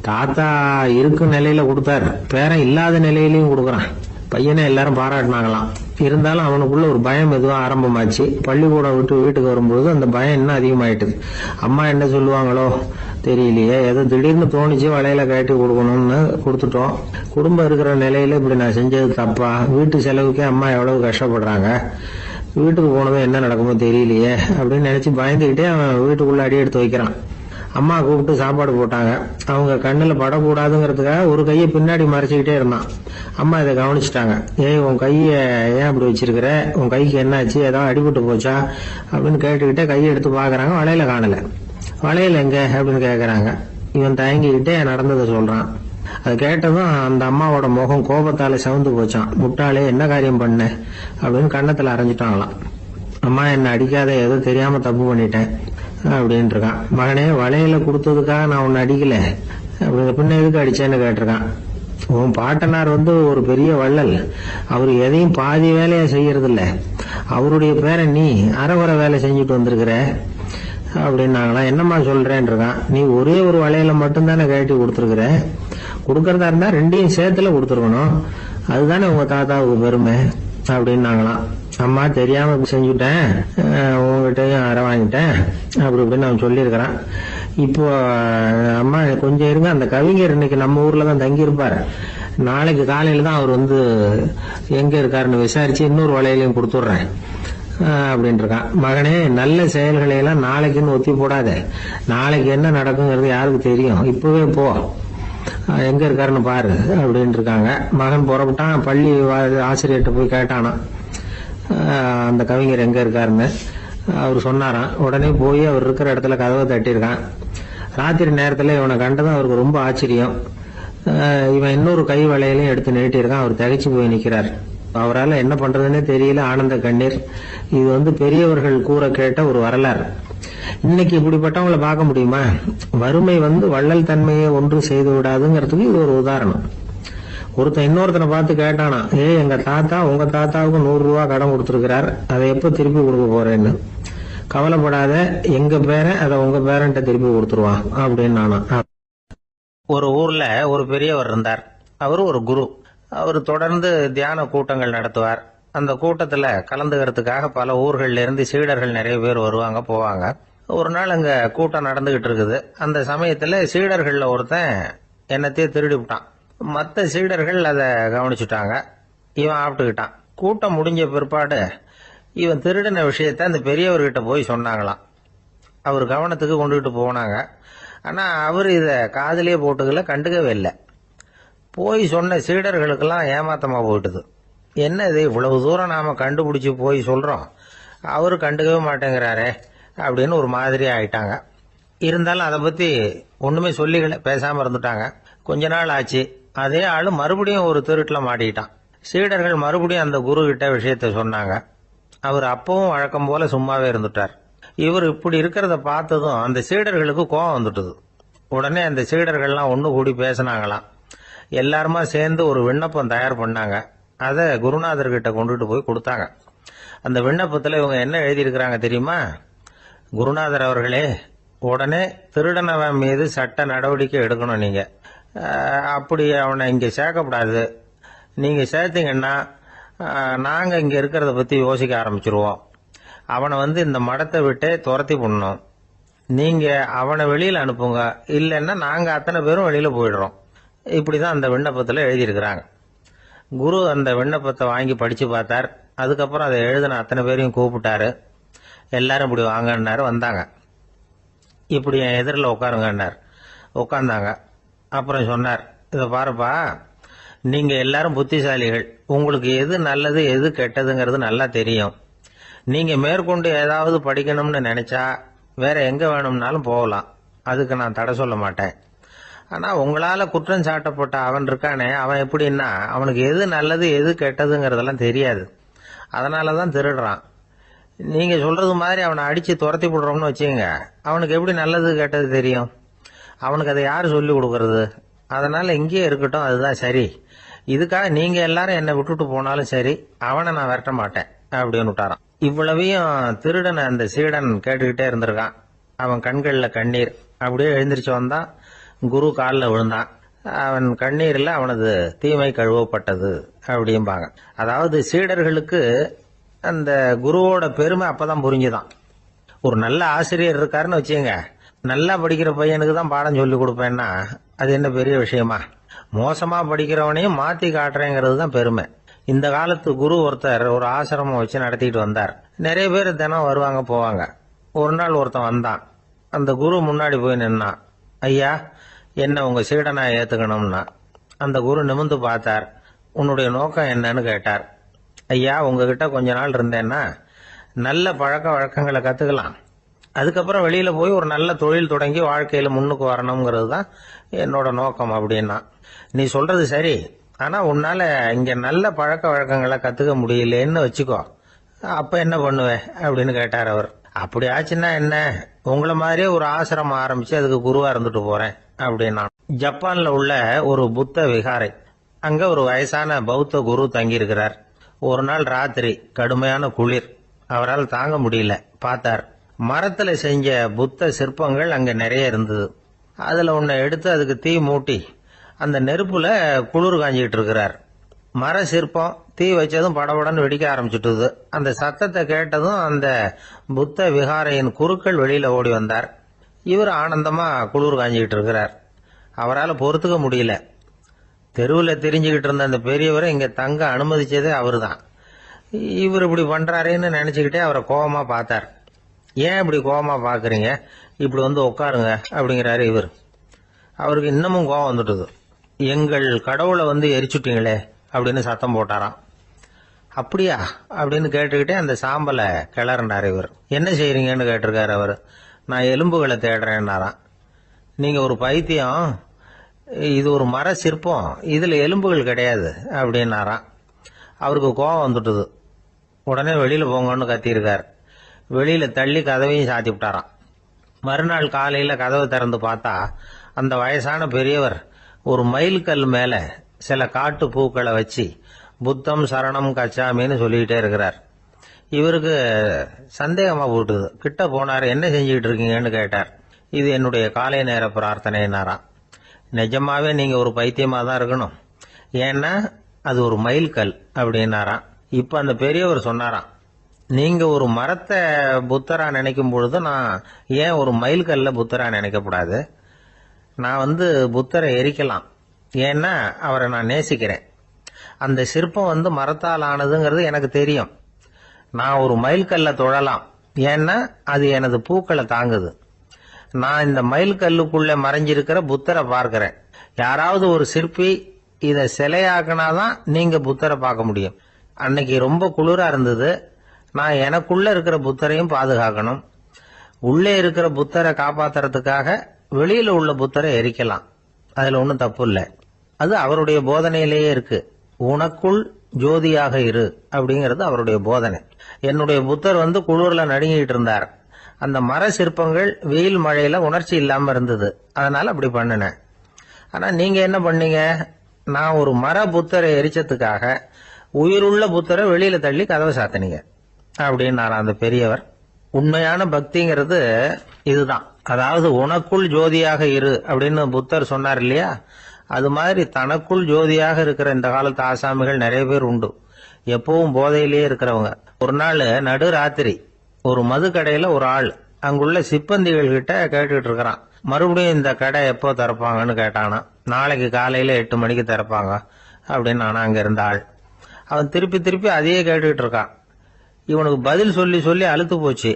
தாத்தா இருக்கும் நிலையில கொடுத்தாரு, பேரன் இல்லாத நிலையிலையும் கொடுக்கறான். பையனை எல்லாரும் பாராட்டினாங்களாம். இருந்தாலும் அவனுக்குள்ள ஒரு பயம் எதுவும் ஆரம்பமாச்சு. பள்ளிக்கூடம் விட்டு வீட்டுக்கு வரும்போது அந்த பயம் இன்னும் அதிகமாயிட்டுது. அம்மா என்ன சொல்லுவாங்களோ தெரியலையே, ஏதோ திடீர்னு தோணிச்சு வளையல கட்டி கொடுக்கணும்னு கொடுத்துட்டோம். குடும்பம் இருக்கிற நிலையில இப்படி நான் செஞ்சது தப்பா, வீட்டு செலவுக்கே அம்மா எவ்வளவு கஷ்டப்படுறாங்க, வீட்டுக்கு போனதும் என்ன நடக்குமோ தெரியலையே அப்படின்னு நினைச்சு பயந்துகிட்டே அவன் வீட்டுக்குள்ள அடி எடுத்து வைக்கிறான். அம்மா கூப்பிட்டு சாப்பாடு போட்டாங்க. அவங்க கண்ணுல படக்கூடாதுங்கிறதுக்காக ஒரு கையை பின்னாடி மறைச்சுக்கிட்டே இருந்தான். அம்மா இதை கவனிச்சுட்டாங்க. உன் கைய ஏன் அப்படி வச்சிருக்கிற, உன் கைக்கு என்னாச்சு, ஏதாவது அடிபட்டு போச்சா அப்படின்னு கேட்டுக்கிட்டே கையை எடுத்து பாக்குறாங்க. வளையல காணல. வளையல் எங்க அப்படின்னு கேக்குறாங்க. இவன் தயங்கிக்கிட்டே நடந்ததை சொல்றான். அது கேட்டதும் அந்த அம்மாவோட முகம் கோபத்தால சவுந்து போச்சான். முட்டாளே, என்ன காரியம் பண்ண அப்படின்னு கன்னத்துல அரைஞ்சிட்டாங்களாம். அம்மா என்ன அடிக்காத, ஏதோ தெரியாம தப்பு பண்ணிட்டேன் அப்படின்னு இருக்கான். மகனே, வளையல கொடுத்ததுக்காக நான் உன்னை அடிக்கல, அப்படிங்க பின்ன எதுக்கு அடிச்சேன்னு கேட்டிருக்கான். உன் பாட்டனார் ஒரு பெரிய வள்ளல், அவரு எதையும் பாதி வேலையா செய்யறது இல்ல, அவருடைய பேரை நீ அரைகுறை வேலை செஞ்சுட்டு வந்திருக்கிற அப்படின்னாங்களாம். என்னம்மா சொல்றேன்னு இருக்கான். நீ ஒரே ஒரு வளையல மட்டும்தானே கட்டி கொடுத்துருக்குற, கொடுக்கறதா இருந்தா ரெண்டையும் சேர்த்துல கொடுத்துருக்கணும், அதுதானே உங்க தாத்தாவுக்கு பெருமை அப்படின்னாங்களாம். அம்மா தெரியாம செஞ்சுட்டேன், உங்ககிட்டயும் அரை வாங்கிட்டேன் அப்படி இப்படின்னு அவன் சொல்லியிருக்கிறான். இப்போ அம்மா கொஞ்சம் இருங்க, அந்த கவிஞர் இன்னைக்கு நம்ம ஊர்ல தான் தங்கி இருப்பாரு, நாளைக்கு காலையில தான் அவர் எங்க இருக்காருன்னு விசாரிச்சு இன்னொரு வளையலையும் கொடுத்துடுறேன் அப்படின்னு இருக்கான். மகனே, நல்ல செயல்களை எல்லாம் நாளைக்குன்னு ஒத்தி போடாத, நாளைக்கு என்ன நடக்குங்கிறது யாருக்கு தெரியும், இப்பவே போ, எங்க இருக்காருன்னு பாரு அப்படின்னு இருக்காங்க. மகன் புறப்பட்டான். பள்ளி ஆசிரியர்கிட்ட போய் கேட்டானா அந்த கவிஞர் எங்க இருக்காருன்னு. அவர் சொன்னாராம். உடனே போய் அவர் இருக்கிற இடத்துல கதவை தட்டியிருக்கான். ராத்திரி நேரத்துல இவனை கண்டதும் அவருக்கு ரொம்ப ஆச்சரியம். இவன் இன்னொரு கை வளையலையும் எடுத்து நீட்டியிருக்கான். அவர் திகைச்சு போய் நிக்கிறார். அவரால் என்ன பண்றதுன்னே தெரியல, ஆனந்த கண்ணீர். இது பெரியவர்கள் கூற கேட்ட ஒரு வரலாறு. இன்னைக்கு இப்படிப்பட்டவங்களை பார்க்க முடியுமா? வறுமை வள்ளல் தன்மையை ஒன்று செய்து விடாதுங்கிறதுக்கு இது ஒரு உதாரணம். ஒருத்தன் இன்னொருத்தனை பார்த்து கேட்டானா, எங்க தாத்தா உங்க தாத்தாவுக்கு 100 ரூபா கடன் கொடுத்திருக்கிறார், அதை எப்ப திருப்பி கொடுக்க போறேன்னு. கவலைப்படாத, எங்க பேரன் அதை உங்க பேரன்ட்ட திருப்பி கொடுத்துருவான் அப்படின்னு நானா. ஒரு ஊர்ல ஒரு பெரியவர் இருந்தார். அவர் ஒரு குரு. அவர் தொடர்ந்து தியான கூட்டங்கள் நடத்துவார். அந்த கூட்டத்துல கலந்துக்கிறதுக்காக பல ஊர்கள்ல இருந்து சீடர்கள் நிறைய பேர் வருவாங்க போவாங்க. ஒரு நாள் அங்க கூட்டம் நடந்துகிட்டு இருக்குது. அந்த சமயத்துல சீடர்கள்ல ஒருத்தன் என்னத்தையே திருடி விட்டான். மற்ற சீடர்கள் அதை கவனிச்சுட்டாங்க. இவன் ஆப்பிட்டுக்கிட்டான். கூட்டம் முடிஞ்ச பிற்பாடு இவன் திருடின விஷயத்த அந்த பெரியவர்கிட்ட போய் சொன்னாங்களாம். அவர் கவனத்துக்கு கொண்டுகிட்டு போனாங்க. ஆனா அவர் இத காதிலே போட்டுக்கல, கண்டுக்கவே இல்லை. போய் சொன்ன சீடர்களுக்கெல்லாம் ஏமாத்தமா போயிட்டுது. என்ன இது, இவ்வளவு தூரம் நாம கண்டுபிடிச்சு போய் சொல்றோம், அவரு கண்டுக்கவே மாட்டேங்கிறாரே அப்படின்னு ஒரு மாதிரி ஆயிட்டாங்க. இருந்தாலும் அதை பத்தி ஒண்ணுமே சொல்லிக்கல, பேசாம இருந்துட்டாங்க. கொஞ்ச நாள் ஆச்சு. அதே ஆளு மறுபடியும் ஒரு திருட்டுல மாட்டிக்கிட்டான். சீடர்கள் மறுபடியும் அந்த குரு கிட்ட விஷயத்த சொன்னாங்க. அவர் அப்பவும் வழக்கம் போல சும்மாவே இருந்துட்டார். இவர் இப்படி இருக்கிறத பார்த்ததும் அந்த சீடர்களுக்கு கோபம் வந்துட்டுது. உடனே அந்த சீடர்கள்லாம் ஒன்று கூடி பேசினாங்களாம். எல்லாருமா சேர்ந்து ஒரு விண்ணப்பம் தயார் பண்ணாங்க. அதை குருநாதர்கிட்ட கொண்டுட்டு போய் கொடுத்தாங்க. அந்த விண்ணப்பத்தில் இவங்க என்ன எழுதியிருக்கிறாங்க தெரியுமா? குருநாதர் அவர்களே, உடனே திருடனவன் மீது சட்ட நடவடிக்கை எடுக்கணும். நீங்க அப்படி அவனை இங்க சேர்க்கப்படாது. நீங்க சேர்த்தீங்கன்னா நாங்க இங்க இருக்கிறத பத்தி யோசிக்க ஆரம்பிச்சிருவோம். அவனை இந்த மடத்தை விட்டே துரத்தி பண்ணணும். நீங்க அவனை வெளியில அனுப்புங்க, இல்லைன்னா நாங்க அத்தனை பேரும் வெளியில போயிடுறோம். இப்படிதான் அந்த விண்ணப்பத்தில் எழுதியிருக்கிறாங்க. குரு அந்த விண்ணப்பத்தை வாங்கி படிச்சு பார்த்தார். அதுக்கப்புறம் அதை எழுதின அத்தனை பேரையும் கூப்பிட்டாரு. எல்லாரும் இப்படி வாங்கன்னாரு. வந்தாங்க. இப்படி என் எதிரில் உட்காருங்கன்னார். உட்காந்தாங்க. அப்புறம் சொன்னார், இதை பாருப்பா, நீங்க எல்லாரும் புத்திசாலிகள். உங்களுக்கு எது நல்லது எது கெட்டதுங்கிறது நல்லா தெரியும். நீங்க மேற்கொண்டு ஏதாவது படிக்கணும்னு நினைச்சா வேற எங்க வேணும்னாலும் போகலாம். அதுக்கு நான் தடை சொல்ல மாட்டேன். ஆனா உங்களால குற்றம் சாட்டப்பட்ட அவன் இருக்கானே, அவன் எப்படின்னா அவனுக்கு எது நல்லது எது கெட்டதுங்கிறதெல்லாம் தெரியாது. அதனாலதான் திருடுறான். நீங்க சொல்றது மாதிரி அவனை அடிச்சு துரத்தி விடுறோம்னு வச்சுங்க, அவனுக்கு எப்படி நல்லது கெட்டது தெரியும்? அவனுக்கு அதை யாரு சொல்லி கொடுக்கறது? அதனால இங்கேயே இருக்கட்டும், அதுதான் சரி. இதுக்காக நீங்க எல்லாரும் என்னை விட்டுட்டு போனாலும் சரி, அவனை நான் விரட்ட மாட்டேன் அப்படின்னு விட்டாரான். இவ்வளவையும் திருடனை அந்த சீடன் கேட்டுக்கிட்டே இருந்திருக்கான். அவன் கண்கள்ல கண்ணீர். அப்படியே எழுந்திரிச்சு வந்தான். குரு காலில் விழுந்தான். அவன் கண்ணீரில் அவனது தீமை கழுவப்பட்டது அப்படிம்பாங்க. அதாவது சீடர்களுக்கு அந்த குருவோட பெருமை அப்பதான் புரிஞ்சுதான். ஒரு நல்ல ஆசிரியர் இருக்காருன்னு வச்சுங்க, நல்லா படிக்கிற பையனுக்கு தான் பாடம் சொல்லி கொடுப்பேன்னா அது என்ன பெரிய விஷயமா? மோசமா படிக்கிறவனையும் மாத்தி காட்டுறேங்கிறது தான் பெருமை. இந்த காலத்து குரு ஒருத்தர் ஒரு ஆசிரமம் வச்சு நடத்திட்டு வந்தார். நிறைய பேர் தினம் வருவாங்க போவாங்க. ஒரு நாள் ஒருத்தன் வந்தான். அந்த குரு முன்னாடி போய் நின்னான். ஐயா, என்ன உங்க சீடனா ஏத்துக்கணும்னா. அந்த குரு நிமிர்ந்து பார்த்தார். உன்னுடைய நோக்கம் என்னன்னு கேட்டார். ஐயா, உங்ககிட்ட கொஞ்ச நாள் இருந்தேன்னா நல்ல பழக்க வழக்கங்களை கத்துக்கலாம். அதுக்கப்புறம் வெளியில போய் ஒரு நல்ல தொழில் தொடங்கி வாழ்க்கையில முன்னுக்கு வரணுங்கிறது தான் என்னோட நோக்கம் அப்படின்னா. நீ சொல்றது சரி, ஆனா உன்னால இங்க நல்ல பழக்க வழக்கங்களை கத்துக்க முடியலன்னு வச்சுக்கோ, அப்ப என்ன பண்ணுவேன் அப்படின்னு கேட்டார் அவர். அப்படி ஆச்சுன்னா என்ன, உங்களை மாதிரியே ஒரு ஆசிரமம் ஆரம்பிச்சு அதுக்கு குருவா இருந்துட்டு போறேன் அப்படின்னா. ஜப்பான்ல உள்ள ஒரு புத்த விகாரை, அங்க ஒரு வயசான பௌத்த குரு தங்கி இருக்கிறார். ஒரு நாள் ராத்திரி கடுமையான குளிர். அவரால் தாங்க முடியல. பார்த்தார், மரத்துல செஞ்ச புத்த சிற்பங்கள் அங்க நிறைய இருந்தது. அதுல ஒன்ன எடுத்து அதுக்கு தீ மூட்டி அந்த நெருப்புல குளிர் காஞ்சிட்டு இருக்கிறார். மர சிற்பம் தீ வச்சதும் படபடன்னு வெடிக்க ஆரம்பிச்சுட்டுது. அந்த சத்தத்தை கேட்டதும் அந்த புத்த விகாரையின் குருக்கள் வெளியில ஓடி வந்தார். இவர் ஆனந்தமா குளிர் காஞ்சிக்கிட்டு இருக்கிறார். அவரால் பொறுத்துக்க முடியல. தெருவில் தெரிஞ்சுக்கிட்டு இருந்த அந்த பெரியவரை இங்க தங்க அனுமதிச்சதே அவரு தான். இவர் இப்படி பண்றாருன்னு நினைச்சுக்கிட்டே அவரை கோபமா பார்த்தார். ஏன் இப்படி கோபமா பாக்குறீங்க, இப்படி உட்காருங்க அப்படிங்கிறாரு இவர். அவருக்கு இன்னமும் கோபம் வந்துட்டுது. எங்கள் கடவுளை எரிச்சுட்டீங்களே அப்படின்னு சத்தம் போட்டாராம். அப்படியா அப்படின்னு கேட்டுக்கிட்டே அந்த சாம்பலை கிளறினார் இவர். என்ன செய்யறீங்கன்னு கேட்டிருக்காரு அவர். நான் எலும்புகளை தேடுறேன்னாராம். நீங்க ஒரு பைத்தியம், இது ஒரு மர சிற்பம், இதுல எலும்புகள் கிடையாது அப்படின்னாராம். அவருக்கு கோபம் வந்துட்டுது. உடனே வெளியில போங்கன்னு கத்தியிருக்காரு. வெளியில தள்ளி கதவையும் சாத்தி விட்டாராம். மறுநாள் காலையில கதவை திறந்து பார்த்தா அந்த வயசான பெரியவர் ஒரு மைல்கல் மேல சில காட்டு பூக்களை வச்சு புத்தம் சரணம் கச்சாமின்னு சொல்லிக்கிட்டே இருக்கிறார். இவருக்கு சந்தேகமா போட்டுது. கிட்ட போனார். என்ன செஞ்சுக்கிட்டு இருக்கீங்கன்னு கேட்டார். இது என்னுடைய காலை நேர பிரார்த்தனைனாராம். நிஜமாவே நீங்க ஒரு பைத்தியமா தான் இருக்கணும், ஏன்னா அது ஒரு மைல்கல் அப்படின்னாராம். இப்ப அந்த பெரியவர் சொன்னாராம், நீங்க ஒரு மரத்தை புத்தரா நினைக்கும் பொழுது நான் ஏன் ஒரு மைல்கல்ல புத்தரா நினைக்கப்படாது? நான் புத்தரை எரிக்கலாம், ஏன்னா அவரை நான் நேசிக்கிறேன். அந்த சிற்பம் மரத்தால் ஆனதுங்கிறது எனக்கு தெரியும். நான் ஒரு மைல்கல்ல தொழலாம், ஏன்னா அது எனது பூக்களை தாங்குது. நான் இந்த மைல்கல்லுக்குள்ள மறைஞ்சிருக்கிற புத்தரை பார்க்கிறேன். யாராவது ஒரு சிற்பி இதை சிலையாக்கினாதான் நீங்க புத்தரை பார்க்க முடியும். அன்னைக்கு ரொம்ப குளிரா இருந்தது. நான் எனக்குள்ள இருக்கிற புத்தரையும் பாதுகாக்கணும். உள்ளே இருக்கிற புத்தரை காப்பாத்துறதுக்காக வெளியில உள்ள புத்தரை எரிக்கலாம். அதுல ஒன்றும் தப்பு இல்லை. அது அவருடைய போதனையிலேயே இருக்கு. உனக்குள் ஜோதியாக இரு அப்படிங்கிறது அவருடைய போதனை. என்னுடைய புத்தர் குளிர்ல நடுங்கிட்டு இருந்தார். அந்த மர சிற்பங்கள் வெயில் மழையில உணர்ச்சி இல்லாம இருந்தது, அதனால அப்படி பண்ணினேன். ஆனா நீங்க என்ன பண்ணீங்க? நான் ஒரு மர புத்தரை எரிச்சதுக்காக உயிருள்ள புத்தரை வெளியில தள்ளி கதவை சாத்தினீங்க அப்படின்னாரா அந்த பெரியவர். உண்மையான பக்திங்கிறது இதுதான். அதாவது உனக்குள் ஜோதியாக இரு அப்படின்னு புத்தர் சொன்னார் இல்லையா, அது மாதிரி தனக்குள் ஜோதியாக இருக்கிற இந்த காலத்து ஆசாமிகள் நிறைய பேர் உண்டு. எப்பவும் போதையிலேயே இருக்கிறவங்க. ஒரு நாள் நடு ராத்திரி ஒரு மது கடையில ஒரு ஆள் அங்குள்ள சிப்பந்திகள் கிட்ட கேட்டுட்டு இருக்கிறான். மறுபடியும் இந்த கடை எப்போ திறப்பாங்கன்னு கேட்டானா. நாளைக்கு காலையில 8 மணிக்கு திறப்பாங்க அப்படின்னு நானா அங்க இருந்த ஆள். அவன் திருப்பி திருப்பி அதையே கேட்டுக்கிட்டு இருக்கான். இவனுக்கு பதில் சொல்லி சொல்லி அழுத்து போச்சு.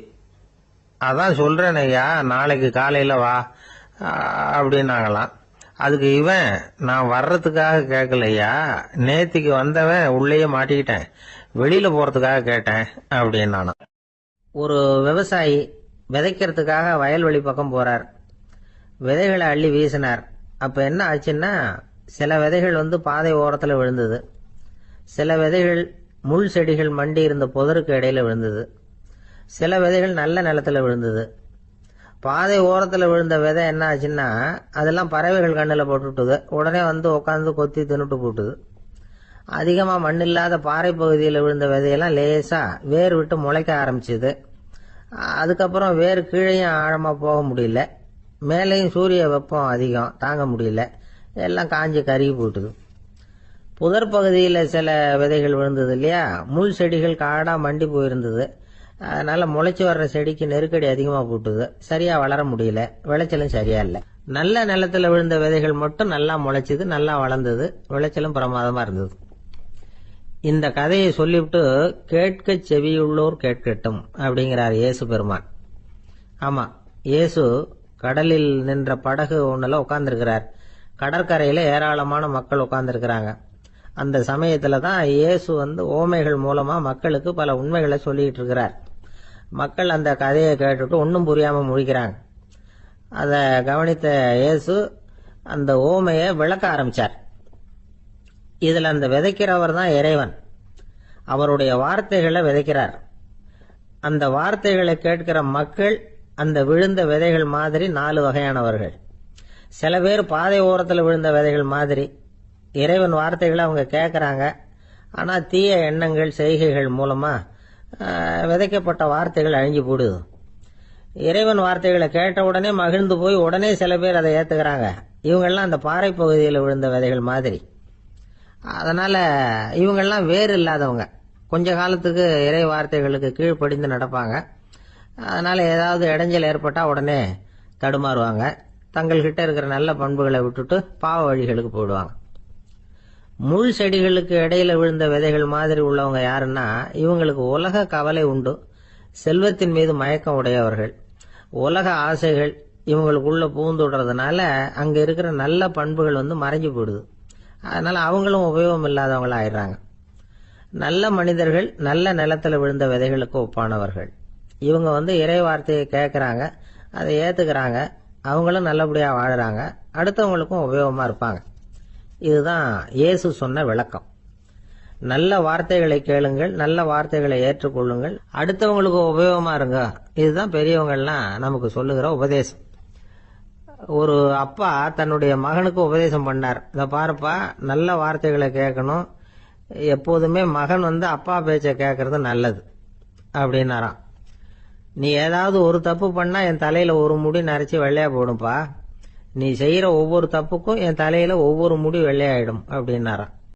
அதான் சொல்றேன் ஐயா, நாளைக்கு காலையில வா அப்படின்னாங்களாம். அதுக்கு இவன், நான் வர்றதுக்காக கேட்கலையா, நேத்திக்கு வந்தவன் உள்ளேயே மாட்டிக்கிட்டேன், வெளியில போறதுக்காக கேட்டேன் அப்படின்னானா. ஒரு விவசாயி விதைக்கிறதுக்காக வயல்வெளி பக்கம் போறார். விதைகளை அள்ளி வீசினார். அப்ப என்ன ஆச்சுன்னா, சில விதைகள் பாதை ஓரத்துல விழுந்தது. சில விதைகள் முள் செடிகள் மண்டி இருந்த புதருக்கு இடையில விழுந்தது. சில விதைகள் நல்ல நிலத்துல விழுந்தது. பாதை ஓரத்துல விழுந்த விதை என்ன ஆச்சுன்னா, அதெல்லாம் பறவைகள் கண்ணுல போட்டுட்டுது. உடனே உட்காந்து கொத்தி தின்னுட்டு போட்டுது. அதிகமா மண் இல்லாத பாறை பகுதியில் விழுந்த விதையெல்லாம் லேசா வேர் விட்டு முளைக்க ஆரம்பிச்சுது. அதுக்கப்புறம் வேர் கீழேயும் ஆழமா போக முடியல, மேலேயும் சூரிய வெப்பம் அதிகம் தாங்க முடியல, எல்லாம் காஞ்சி கருகி போட்டுது. புதர் பகுதியில் சில விதைகள் விழுந்தது இல்லையா, முள் செடிகள் காடா மண்டி போயிருந்தது. அதனால முளைச்சு வர்ற செடிக்கு நெருக்கடி அதிகமா போட்டுது, சரியா வளர முடியல, விளைச்சலும் சரியா இல்லை. நல்ல நிலத்துல விழுந்த விதைகள் மட்டும் நல்லா முளைச்சது, நல்லா வளர்ந்தது, விளைச்சலும் பிரமாதமா இருந்தது. இந்த கதையை சொல்லிவிட்டு கேட்க செவியுள்ளோர் கேட்கட்டும் அப்படிங்கிறார் இயேசு பெருமான். ஆமா, இயேசு கடலில் நின்ற படகு ஒண்ணுல உட்கார்ந்துருக்கிறார். கடற்கரையில ஏராளமான மக்கள் உட்கார்ந்துருக்கிறாங்க. அந்த சமயத்துல தான் இயேசு ஓமைகள் மூலமா மக்களுக்கு பல உண்மைகளை சொல்லிட்டு இருக்கிறார். மக்கள் அந்த கதையை கேட்டுட்டு ஒன்னும் புரியாம முழிக்கிறாங்க. அத கவனித்த இயேசு அந்த ஓமையை விளக்க ஆரம்பிச்சார். இதுல அந்த விதைக்கிறவர் தான் இறைவன். அவருடைய வார்த்தைகளை விதைக்கிறார். அந்த வார்த்தைகளை கேட்கிற மக்கள் அந்த விழுந்த விதைகள் மாதிரி 4 வகையானவர்கள். சில பேர் பாதை ஓரத்தில் விழுந்த விதைகள் மாதிரி. இறைவன் வார்த்தைகளை அவங்க கேட்கறாங்க, ஆனா தீய எண்ணங்கள் செய்கைகள் மூலமா விதைக்கப்பட்ட வார்த்தைகள் அழிஞ்சு போடுது. இறைவன் வார்த்தைகளை கேட்ட உடனே மகிழ்ந்து போய் உடனே சில பேர் அதை ஏத்துக்கிறாங்க. இவங்கெல்லாம் அந்த பாறை பகுதியில் விழுந்த விதைகள் மாதிரி. அதனால இவங்கெல்லாம் வேறு இல்லாதவங்க. கொஞ்ச காலத்துக்கு இறை வார்த்தைகளுக்கு கீழ்ப்படிந்து நடப்பாங்க. அதனால ஏதாவது இடைஞ்சல் ஏற்பட்டா உடனே தடுமாறுவாங்க. தங்கள்கிட்ட இருக்கிற நல்ல பண்புகளை விட்டுட்டு பாவ வழிகளுக்கு போயிடுவாங்க. முள் செடிகளுக்கு இடையில விழுந்த விதைகள் மாதிரி உள்ளவங்க யாருன்னா, இவங்களுக்கு உலக கவலை உண்டு, செல்வத்தின் மீது மயக்கம் உடையவர்கள். உலக ஆசைகள் இவங்களுக்குள்ள பூந்துடுறதுனால அங்க இருக்கிற நல்ல பண்புகள் மறைஞ்சு போயிடுது. அதனால அவங்களும் உபயோகம் இல்லாதவங்களா ஆயிடுறாங்க. நல்ல மனிதர்கள் நல்ல நிலத்துல விழுந்த விதைகளுக்கு ஒப்பானவர்கள். இவங்க இறை வார்த்தையை கேட்கறாங்க, அதை ஏத்துக்கிறாங்க, அவங்களும் நல்லபடியா வாழறாங்க, அடுத்தவங்களுக்கும் உபயோகமா இருப்பாங்க. இதுதான் இயேசு சொன்ன விளக்கம். நல்ல வார்த்தைகளை கேளுங்கள், நல்ல வார்த்தைகளை ஏற்றுக்கொள்ளுங்கள், அடுத்தவங்களுக்கு உபயோகமா இருங்க. இதுதான் பெரியவங்கள்லாம் நமக்கு சொல்லுகிற உபதேசம். ஒரு அப்பா தன்னுடைய மகனுக்கு உபதேசம் பண்ணார். இத பாருப்பா, நல்ல வார்த்தைகளை கேட்கணும், எப்போதுமே மகன் அப்பா பேச்ச கேட்கறது நல்லது அப்படின்னாராம். நீ ஏதாவது ஒரு தப்பு பண்ணா என் தலையில ஒரு முடி நரைச்சி வெள்ளையா போடும்பா, நீ செய்யற ஒவ்வொரு தப்புக்கும் என் தலையில ஒவ்வொரு முடி வெள்ளையாயிடும் அப்படின்னாராம்.